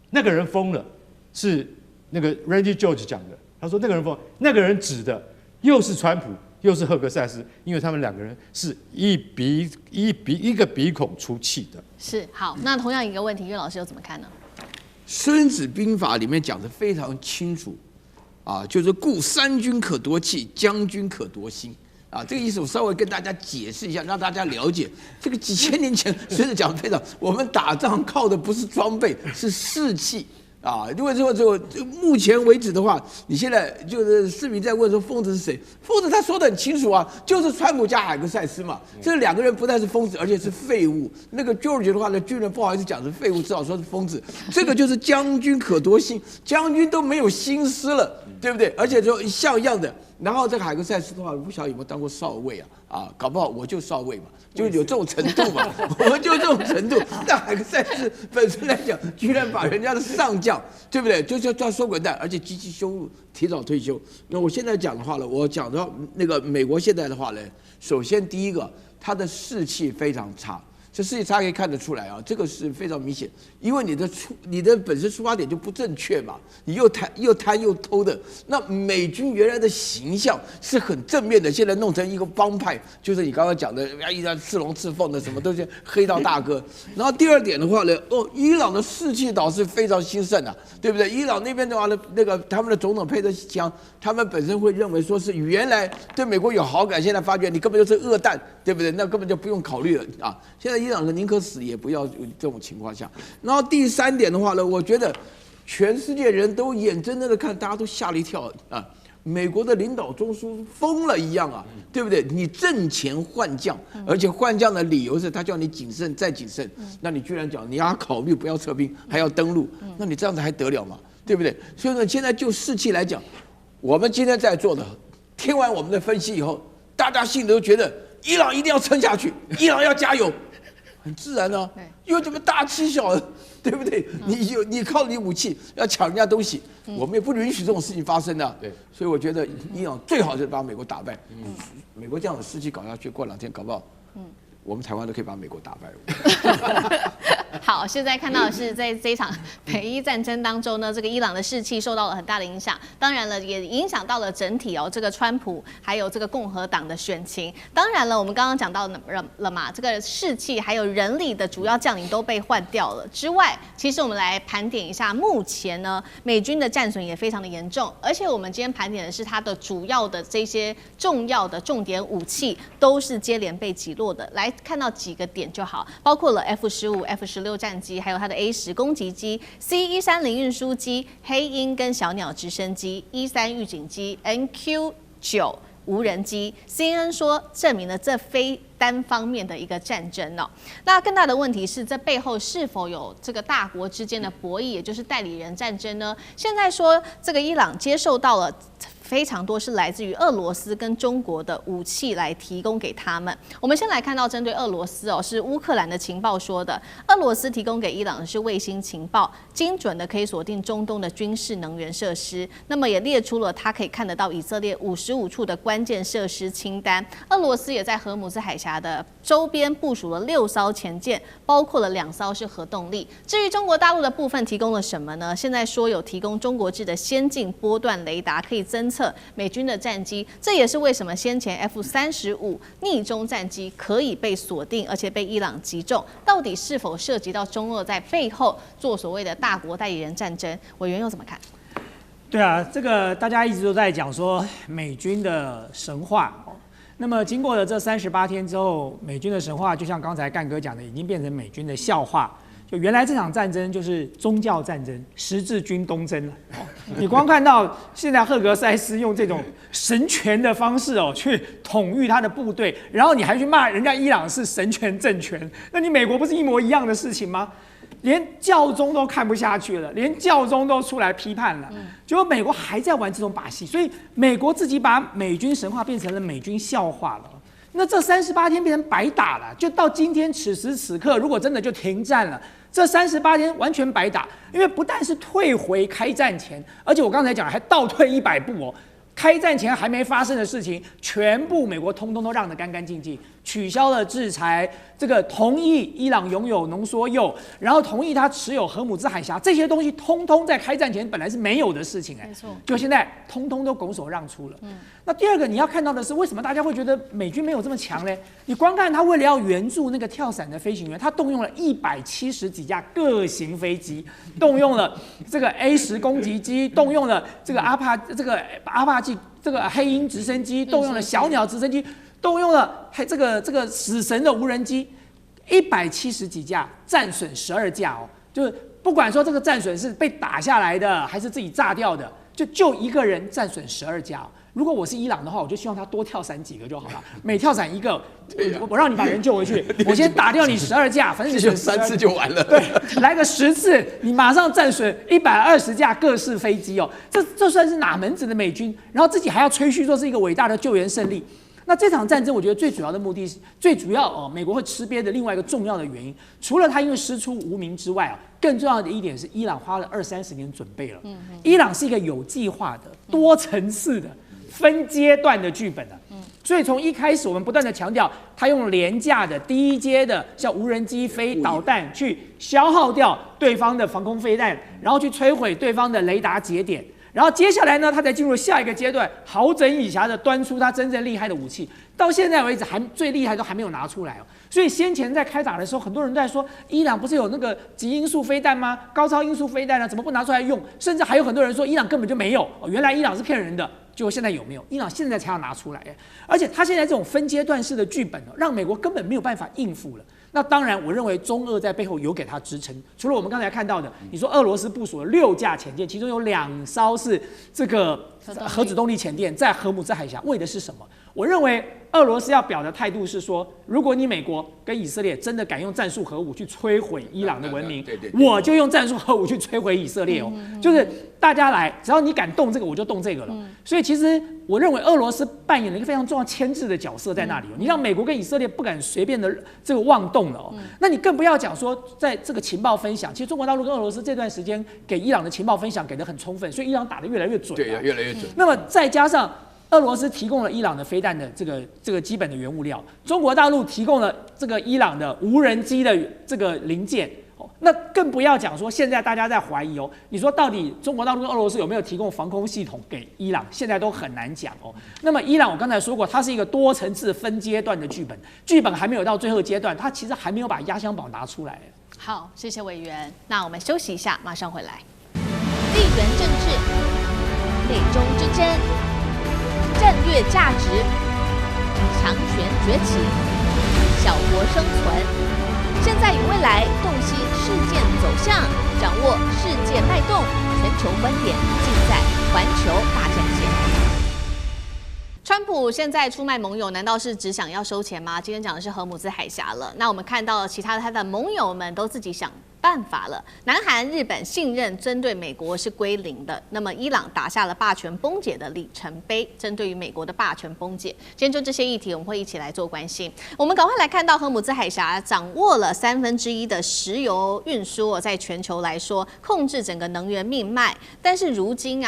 那個人瘋了，是那個 Randy George 講的。他說那個人瘋，那個人指的又是川普，又是赫格塞斯，因為他們2個人是一個鼻孔出氣的。是好，那同樣一個問題，岳老師又怎麼看呢？《孙子兵法》裡面講得非常清楚，就是故三軍可奪氣，將軍可奪心。這個意思我稍微跟大家解釋一下，讓大家了解。這個幾千年前孫子講得非常，我們打仗靠的不是裝備，是士氣。因為目前為止的話，你現在就是市民在問說瘋子是誰？瘋子他說得很清楚啊，就是川普加海格塞斯嘛。這2個人不但是瘋子，而且是廢物。那個 George 的話呢，軍人不好意思講是廢物，只好說是瘋子。這個就是將軍可奪心，將軍都沒有心思了，對不对？而且就像樣的。然後這個海格塞斯的話，不曉得有沒有當過少尉搞不好我就少尉嘛，就有這種程度嘛，我們就這種程度。那海格塞斯本身來講，居然把人家的上將，對不對？就叫收滾蛋，而且极其羞辱，提早退休。那我現在講的話呢，我講到那個美國現在的話呢，首先第一個，他的士氣非常差。这士气差可以看得出来这個是非常明顯，因為你的本身出發點就不正確嘛，你又貪又偷的。那美軍原來的形象是很正面的，現在弄成一個幫派，就是你剛剛講的一直刺龍刺鳳的，什麼都是黑道大哥。然後第二點的話呢，伊朗的士氣倒是非常興盛啊，對不對？伊朗那邊的話呢，那個他們的總統佩德西強，他們本身會認為說是原來對美國有好感，現在發覺你根本就是惡蛋，對不對？那根本就不用考慮了啊，現在。伊朗人寧可死也不要這種情況下。然後第三點的話呢，我覺得全世界人都眼睜睜的看，大家都嚇了一跳啊！美國的領導中樞瘋了一樣啊，對不對？你陣前換將，而且換將的理由是他叫你謹慎再謹慎，那你居然講你要考慮不要撤兵，還要登陸，那你這樣子還得了嗎？對不對？所以呢，現在就士氣來講，我們今天在座的，聽完我們的分析以後，大家心裡都覺得伊朗一定要撐下去，伊朗要加油。很自然啊，因為這麼大欺小，對不對？你靠你武器要搶人家東西，我們也不允許這種事情發生的。對，所以我覺得伊朗最好是把美國打敗。美國這樣的士氣搞下去，過2天搞不好，我們台灣都可以把美國打敗了。好，現在看到的是在這一場美伊戰爭當中呢，這個伊朗的士氣受到了很大的影響，當然了，也影響到了整體這個川普還有這個共和黨的選情。當然了，我們剛剛講到了嘛，這個士氣還有人力的主要將領都被換掉了之外，其實我們來盤點一下，目前呢，美軍的戰損也非常的嚴重，而且我們今天盤點的是它的主要的這些重要的重點武器都是接連被擊落的。來看到幾個點就好，包括了 F-15、F-16戰機，還有它的 A-10攻擊機、C-130運輸機、黑鷹跟小鳥直升機、E-3預警機、NQ-9無人機。CNN 說證明了這非單方面的一個戰爭哦。那更大的問題是，這背後是否有這個大國之間的博弈，也就是代理人戰爭呢？現在說這個伊朗接受到了非常多是來自於俄羅斯跟中國的武器來提供給他們。我們先来看到針對俄羅斯哦，是烏克蘭的情報說的，俄羅斯提供給伊朗的是衛星情報，精準的可以鎖定中東的軍事能源設施。那麼也列出了它可以看得到以色列55處的關鍵設施清單。俄羅斯也在荷姆茲海峽的周邊部署了6艘潛艦，包括了2艘是核動力。至於中國大陸的部分提供了什麼呢？現在說有提供中國制的先進波段雷達，可以偵測美軍的戰機。這也是為什麼先前 F-35逆中戰機可以被鎖定，而且被伊朗擊中。到底是否涉及到中俄在背後做所謂的大國代理人戰爭？委員又怎麼看？对啊，這個大家一直都在講說美軍的神話。那麼經過了這38天之後，美軍的神話就像剛才幹哥講的，已經變成美軍的笑話。就原來這場戰爭就是宗教戰爭，十字軍東征了。你光看到現在赫格塞斯用這種神權的方式去統御他的部隊，然後你還去罵人家伊朗是神權政權，那你美國不是一模一樣的事情嗎？連教宗都看不下去了，連教宗都出來批判了，結果美國還在玩這種把戲，所以美國自己把美軍神話變成了美軍笑話了。那這38天變成白打了，就到今天此時此刻，如果真的就停戰了，這38天完全白打，因為不但是退回開戰前，而且我剛才講還倒退100步哦。開戰前還沒發生的事情，全部美國通通都讓得乾乾淨淨，取消了制裁，這個同意伊朗擁有濃縮鈾，然後同意他持有荷姆茲海峽，這些東西通通在開戰前本來是沒有的事情，沒錯，就現在通通都拱手讓出了。那第二個你要看到的是，為什麼大家會覺得美軍沒有這麼強呢？你光看他為了要援助那個跳傘的飛行員，他動用了170幾架各型飛機，動用了這個 A-10攻擊機，動用了這個阿帕奇這個黑鷹直升機，動用了小鳥直升機，動用了這個死神的無人機，170幾架，戰損12架哦，就是不管說這個戰損是被打下來的，還是自己炸掉的，就一個人戰損12架哦。如果我是伊朗的話，我就希望他多跳傘幾個就好了，每跳傘一個，我讓你把人救回去，我先打掉你12架，反正你損3次就完了。對，來個10次，你馬上戰損120架各式飛機哦，這算是哪門子的美軍？然後自己還要吹噓說是一個偉大的救援勝利。那這場戰爭，我覺得最主要的目的是，最主要美國會吃癟的另外一個重要的原因，除了他因為師出無名之外更重要的一點是，伊朗花了20-30年準備了。伊朗是一個有計劃的、多層次的、分階段的劇本啊。所以從一開始，我們不斷的強調，他用廉價的、低階的，像無人機、飛導彈去消耗掉對方的防空飛彈，然後去摧毀對方的雷達節點。然後接下來呢，他才進入下一個階段，好整以暇的端出他真正厲害的武器。到現在為止，最厲害都還沒有拿出來哦。所以先前在開打的時候，很多人都在說，伊朗不是有那個極音速飛彈嗎？高超音速飛彈呢，怎麼不拿出來用？甚至還有很多人說，伊朗根本就沒有。原來伊朗是騙人的。結果現在有沒有？伊朗現在才要拿出來，而且他現在這種分階段式的劇本，讓美國根本沒有辦法應付了。那當然，我認為中俄在背後有給他支撐。除了我們剛才看到的，你說俄羅斯部署了6架潛艦，其中有2艘是這個核子動力潛艦，在荷姆茲海峽，為的是什麼？我認為俄羅斯要表的態度是說，如果你美國跟以色列真的敢用戰術核武去摧毀伊朗的文明，我就用戰術核武去摧毀以色列哦。就是大家來，只要你敢動這個，我就動這個了。所以其實我認為俄羅斯扮演了一個非常重要牽制的角色在那裡。你讓美國跟以色列不敢隨便的這個妄動了哦。那你更不要講說，在這個情報分享，其實中國大陸跟俄羅斯這段時間給伊朗的情報分享給得很充分，所以伊朗打得越來越準。對，越來越準。那麼再加上俄羅斯提供了伊朗的飛彈的這個基本的原物料，中國大陸提供了這個伊朗的無人機的這個零件，那更不要講說現在大家在懷疑你說到底中國大陸跟俄羅斯有沒有提供防空系統給伊朗，現在都很難講那麼伊朗我剛才說過，它是一個多層次分階段的劇本，劇本還沒有到最後階段，它其實還沒有把壓箱寶拿出來。好，謝謝委員。那我們休息一下，馬上回來。地缘政治、美中之爭、戰略價值、強權崛起、小國生存。現在與未來，洞悉事件走向，掌握世界脈動，全球觀點，盡在環球大戰線。川普現在出賣盟友，難道是只想要收錢嗎？今天講的是荷姆茲海峽了。那我們看到其他的他的盟友們都自己想辦法了。南韓、日本信任針對美國是歸零的。那麼伊朗打下了霸權崩解的里程碑，針對於美國的霸權崩解。今天就這些議題，我們會一起來做關心。我們趕快來看到荷姆茲海峽掌握了1/3的石油運輸在全球來說控制整個能源命脈。但是如今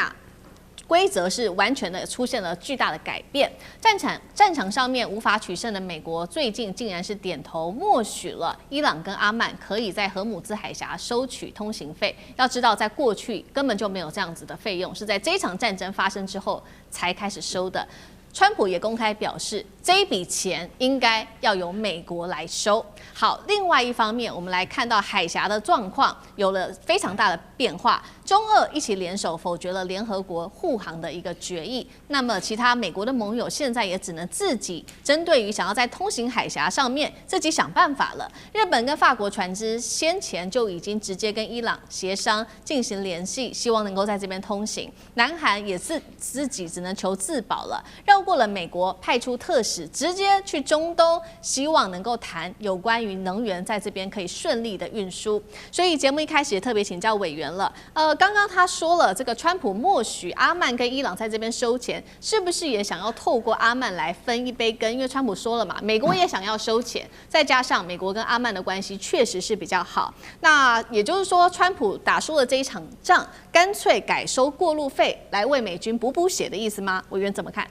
規則是完全的出現了巨大的改变，戰場上面無法取勝的美國，最近竟然是點頭默許了伊朗跟阿曼可以在荷姆茲海峽收取通行費。要知道，在過去根本就沒有這樣子的費用，是在這一場戰爭發生之後才開始收的。川普也公開表示，這一筆錢應該要由美國來收。好，另外一方面，我們來看到海峽的狀況有了非常大的变化。中俄一起聯手否決了聯合國護航的一個決議，那麼其他美國的盟友現在也只能自己針對於想要在通行海峽上面自己想辦法了。日本跟法國船只先前就已經直接跟伊朗協商進行聯繫，希望能夠在這邊通行。南韓也是自己只能求自保了，繞過了美國派出特使，直接去中東，希望能夠談有關於能源在這邊可以順利的運輸。所以節目一開始也特別請教委員了，剛剛他說了，這個川普默許阿曼跟伊朗在這邊收錢，是不是也想要透過阿曼來分一杯羹？因為川普說了嘛，美國也想要收錢，再加上美國跟阿曼的關係確實是比較好。那也就是說，川普打輸了這一場仗，乾脆改收過路費來為美軍補血的意思嗎？委員怎麼看？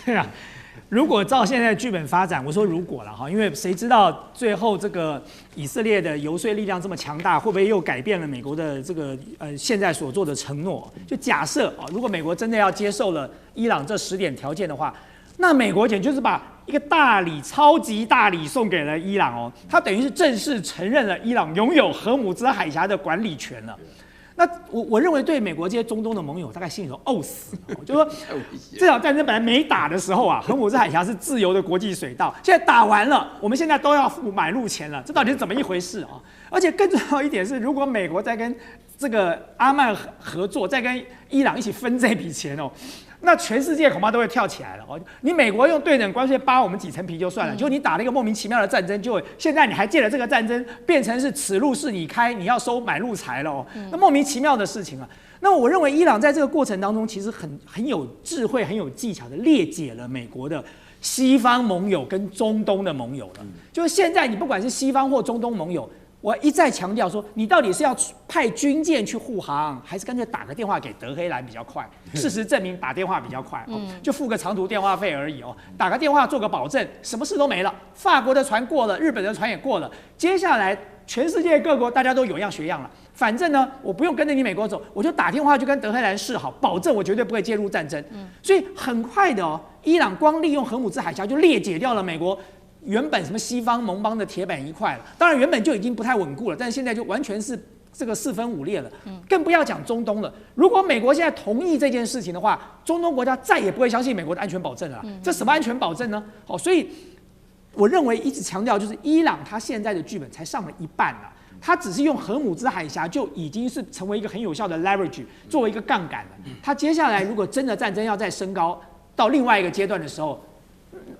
對啊。如果照現在的劇本發展，我說如果了哈，因為誰知道最後這個以色列的游說力量這麼強大，會不會又改變了美國的這個現在所做的承諾？就假設如果美國真的要接受了伊朗這10點條件的話，那美國簡直就是把一個大禮、超級大禮送給了伊朗它等於是正式承認了伊朗擁有荷姆茲海峽的管理權了。那我認為對美國這些中東的盟友大概心裡頭嘔死，就說這場戰爭本來沒打的時候荷姆茲海峽是自由的國際水道，現在打完了，我們現在都要付買路錢了，這到底是怎麼一回事而且更重要一點是，如果美國在跟這個阿曼合作，再跟伊朗一起分這筆錢那全世界恐怕都會跳起來了你美國用對等關稅扒我們幾層皮就算了，就你打了一個莫名其妙的戰爭，就現在你還借了這個戰爭變成是此路是你開，你要收買路財了那莫名其妙的事情啊。那我認為伊朗在這個過程當中其實很有智慧、很有技巧的列解了美國的西方盟友跟中東的盟友了。就是現在你不管是西方或中東盟友，我一再強調說，你到底是要派軍艦去護航，還是乾脆打個電話給德黑蘭比較快？事實證明打電話比較快就付個長途電話費而已打個電話做個保證，什麼事都沒了。法國的船過了，日本的船也過了，接下來全世界各國大家都有樣學樣了。反正呢，我不用跟着你美國走，我就打電話就跟德黑蘭示好，保證我絕對不會介入戰爭。所以很快的伊朗光利用荷姆茲海峽就裂解掉了美國原本什麼西方盟邦的鐵板一塊了，當然原本就已經不太穩固了，但是現在就完全是這個4分5裂了，更不要講中東了。如果美國現在同意這件事情的話，中東國家再也不會相信美國的安全保證了。這什麼安全保證呢？所以我認為一直強調就是伊朗它現在的劇本才上了一半了，它只是用荷姆茲海峽就已經是成為一個很有效的 leverage， 作為一個槓桿了。它接下來如果真的戰爭要再升高到另外一個階段的時候，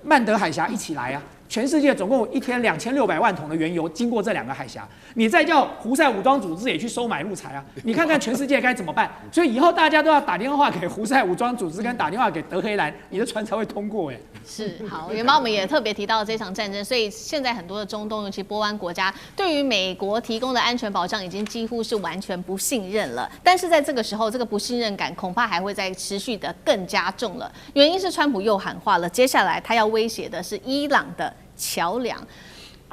曼德海峽一起來全世界總共一天2600萬桶的原油經過這2個海峽，你再叫胡塞武裝組織也去收買路財你看看全世界該怎麼辦？所以以後大家都要打電話給胡塞武裝組織跟打電話給德黑蘭，你的船才會通過是好，原本我們也特別提到這場戰爭，所以現在很多的中東，尤其波灣國家，對於美國提供的安全保障已經幾乎是完全不信任了。但是在這個時候，這個不信任感恐怕還會再持續的更加重了。原因是川普又喊話了，接下來他要威脅的是伊朗的橋梁。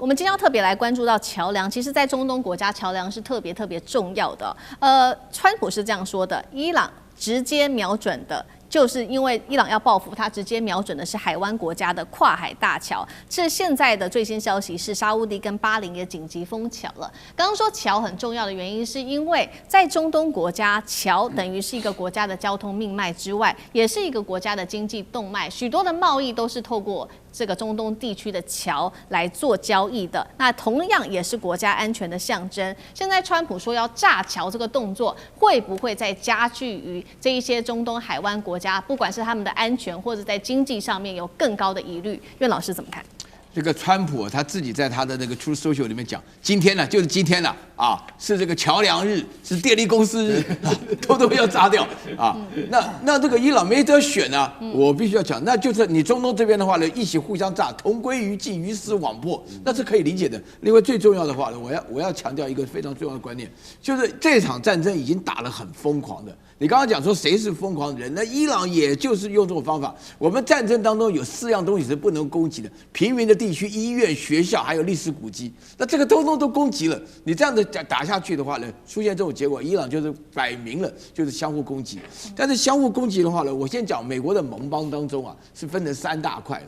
我們今天要特別來關注到橋樑，其實，在中東國家，橋樑是特別重要的。川普是這樣說的：伊朗直接瞄準的，就是因為伊朗要報復，他直接瞄準的是海灣國家的跨海大橋。這現在的最新消息是，沙烏地跟巴林也緊急封橋了。剛剛說橋很重要的原因，是因為在中東國家，橋等於是一個國家的交通命脈之外，也是一個國家的經濟動脈，許多的貿易都是透過這個中東地區的橋來做交易的，那同樣也是國家安全的象徵。現在川普說要炸橋這個動作，會不會再加劇於這一些中東海灣國家，不管是他們的安全或者在經濟上面有更高的疑慮？苑老師怎麼看？这个川普他自己在他的那個 Truth Social 裡面講，今天呢就是今天了啊，是這個橋樑日，是電力公司日，都要炸掉啊。那這個伊朗沒得選啊，我必須要講，那就是你中東這邊的話呢，一起互相炸，同歸於盡，魚死網破，那是可以理解的。另外最重要的話呢，我要強調一個非常重要的觀念，就是這場戰爭已經打得很瘋狂的。你剛剛講說誰是瘋狂的人？那伊朗也就是用這種方法。我們戰爭當中有4樣東西是不能攻擊的：平民的地區、醫院、學校，還有歷史古蹟。那這個通通都攻擊了。你這樣子打下去的話呢，出現這種結果，伊朗就是擺明了就是相互攻擊。但是相互攻擊的話呢，我先講美國的盟邦當中啊，是分成3大塊了。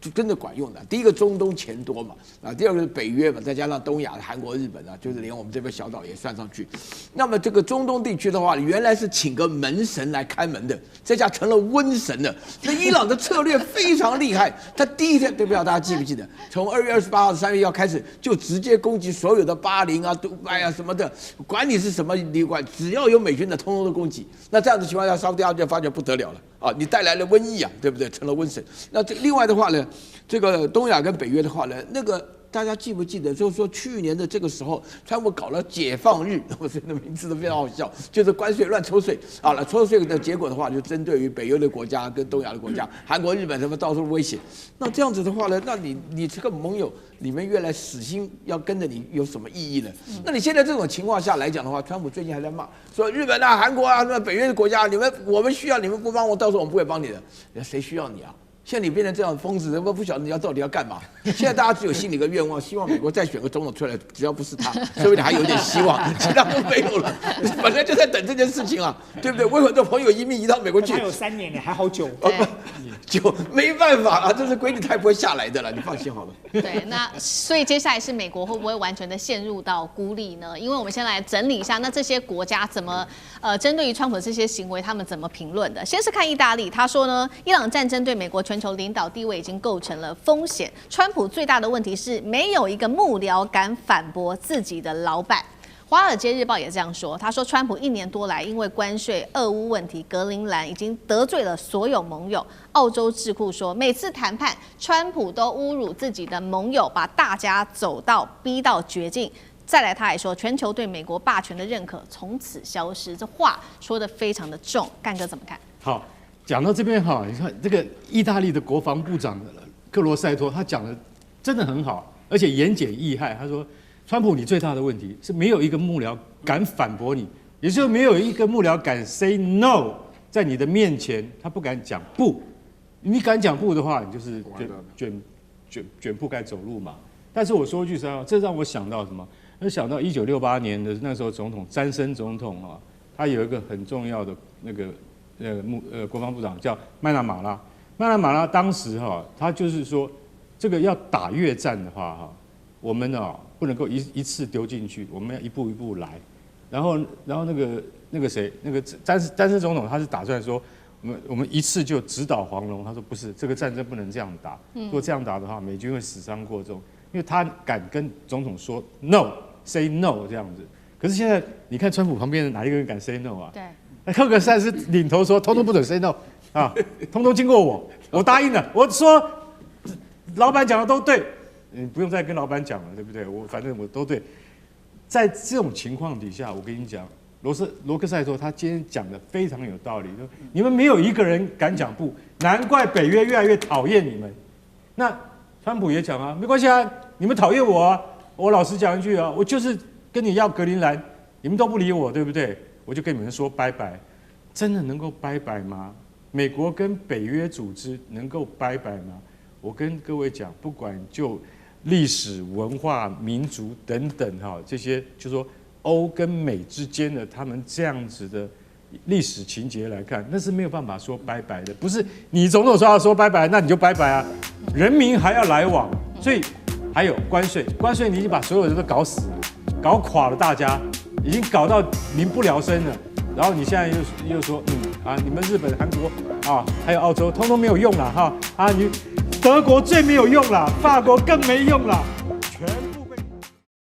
就真的管用的。第一個中東錢多嘛，啊，第二個是北約嘛，再加上東亞的韓國、日本啊，就是連我們這邊小島也算上去。那麼這個中東地區的話，原來是請個門神來看門的，這下成了瘟神了。那伊朗的策略非常厲害，他第一天，對不對？大家記不記得？從2月28號3月1號開始，就直接攻擊所有的巴林啊、杜拜啊什麼的，管你是什麼旅館，只要有美軍的，通通都攻擊。那這樣子情況下，沙烏地阿拉伯就發覺不得了了。啊，你帶來了瘟疫啊，對不對？成了瘟神。那這另外的話呢，這個東亞跟北約的話呢，那個大家記不記得？就是說去年的這個時候，川普搞了解放日，我這個名字都非常好笑，就是關稅亂抽稅啊，抽稅的結果的話，就針對於北約的國家跟東亞的國家，韓國、日本什麼到處威脅。那這樣子的話呢，那你這個盟友，你們原來死心要跟着你有什麼意義呢？那你現在這種情況下來講的話，川普最近還在罵說日本啊、韓國啊、那北約的國家，我們需要你們不幫我，到時候我們不會幫你的。誰需要你啊？現在你變成這樣瘋子，我不曉得你到底要幹嘛。現在大家只有心裡一個願望，希望美國再選個總統出來，只要不是他，說不定還有點希望，其他都沒有了。本來就在等這件事情啊，對不對？我有很多朋友移民移到美國去，還有3年呢，還好久。就沒辦法啊，這是規定，他也不會下來的了，你放心好了。對，那所以接下來是美國會不會完全的陷入到孤立呢？因為我們先來整理一下，那這些國家怎麼針對於川普的這些行為，他們怎麼評論的？先是看意大利，他說呢，伊朗戰爭對美國全球領導地位已經構成了風險。川普最大的問題是沒有一個幕僚敢反駁自己的老闆。《華爾街日報》也這樣說，他說川普1年多來因為關稅、俄烏問題、格陵蘭已經得罪了所有盟友。澳洲智庫說，每次談判，川普都侮辱自己的盟友，把大家逼到絕境。再來，他還說，全球對美國霸權的認可從此消失。這話說得非常的重，幹哥怎麼看？好，講到這邊哈，你看這個意大利的國防部長克羅塞托，他講的真的很好，而且言簡意賅。他說，川普，你最大的問題是沒有一個幕僚敢反駁你，也就是沒有一個幕僚敢 say no， 在你的面前他不敢講不，你敢講不的話，你就是捲鋪蓋走路嘛。但是我說句實話，這讓我想到什麼？我想到1968年的那時候總統詹森總統啊，他有一個很重要的那個國防部長叫麥納馬拉。麥納馬拉當時哈，他就是說，這個要打越戰的話哈，我們啊不能夠一次丟進去，我們要一步一步來。然後那個誰，那個詹森總統他是打算說，我們一次就直搗黃龍。他說不是，這個戰爭不能這樣打，如果這樣打的話，美軍會死傷過重，因為他敢跟總統說 no。say no 這樣子，可是現在你看川普旁邊的哪一個人敢 say no 啊？對，那柯克塞是領頭說，通通不准 say no 啊，通通經過我答應了，我說老闆講的都對，你不用再跟老闆講了，對不對？反正我都對。在這種情況底下，我跟你講，羅克塞說他今天講的非常有道理，說你們沒有一個人敢講不，難怪北約越來越討厭你們。那川普也講啊，沒關係啊，你們討厭我啊。我老實講一句啊，我就是跟你要格陵蘭，你們都不理我，對不對？我就跟你們說拜拜。真的能夠拜拜嗎？美國跟北約組織能夠拜拜嗎？我跟各位講，不管就歷史、文化、民族等等哈，這些就說歐跟美之間的他們這樣子的歷史情節來看，那是沒有辦法說拜拜的。不是你總統說要說拜拜，那你就拜拜啊，人民還要來往。所以還有關稅，關稅你已經把所有人都搞死了，搞垮了大家，已經搞到民不聊生了。然後你現在又說你們日本、韓國啊，還有澳洲，通通沒有用了哈你德國最沒有用了，法國更沒用了。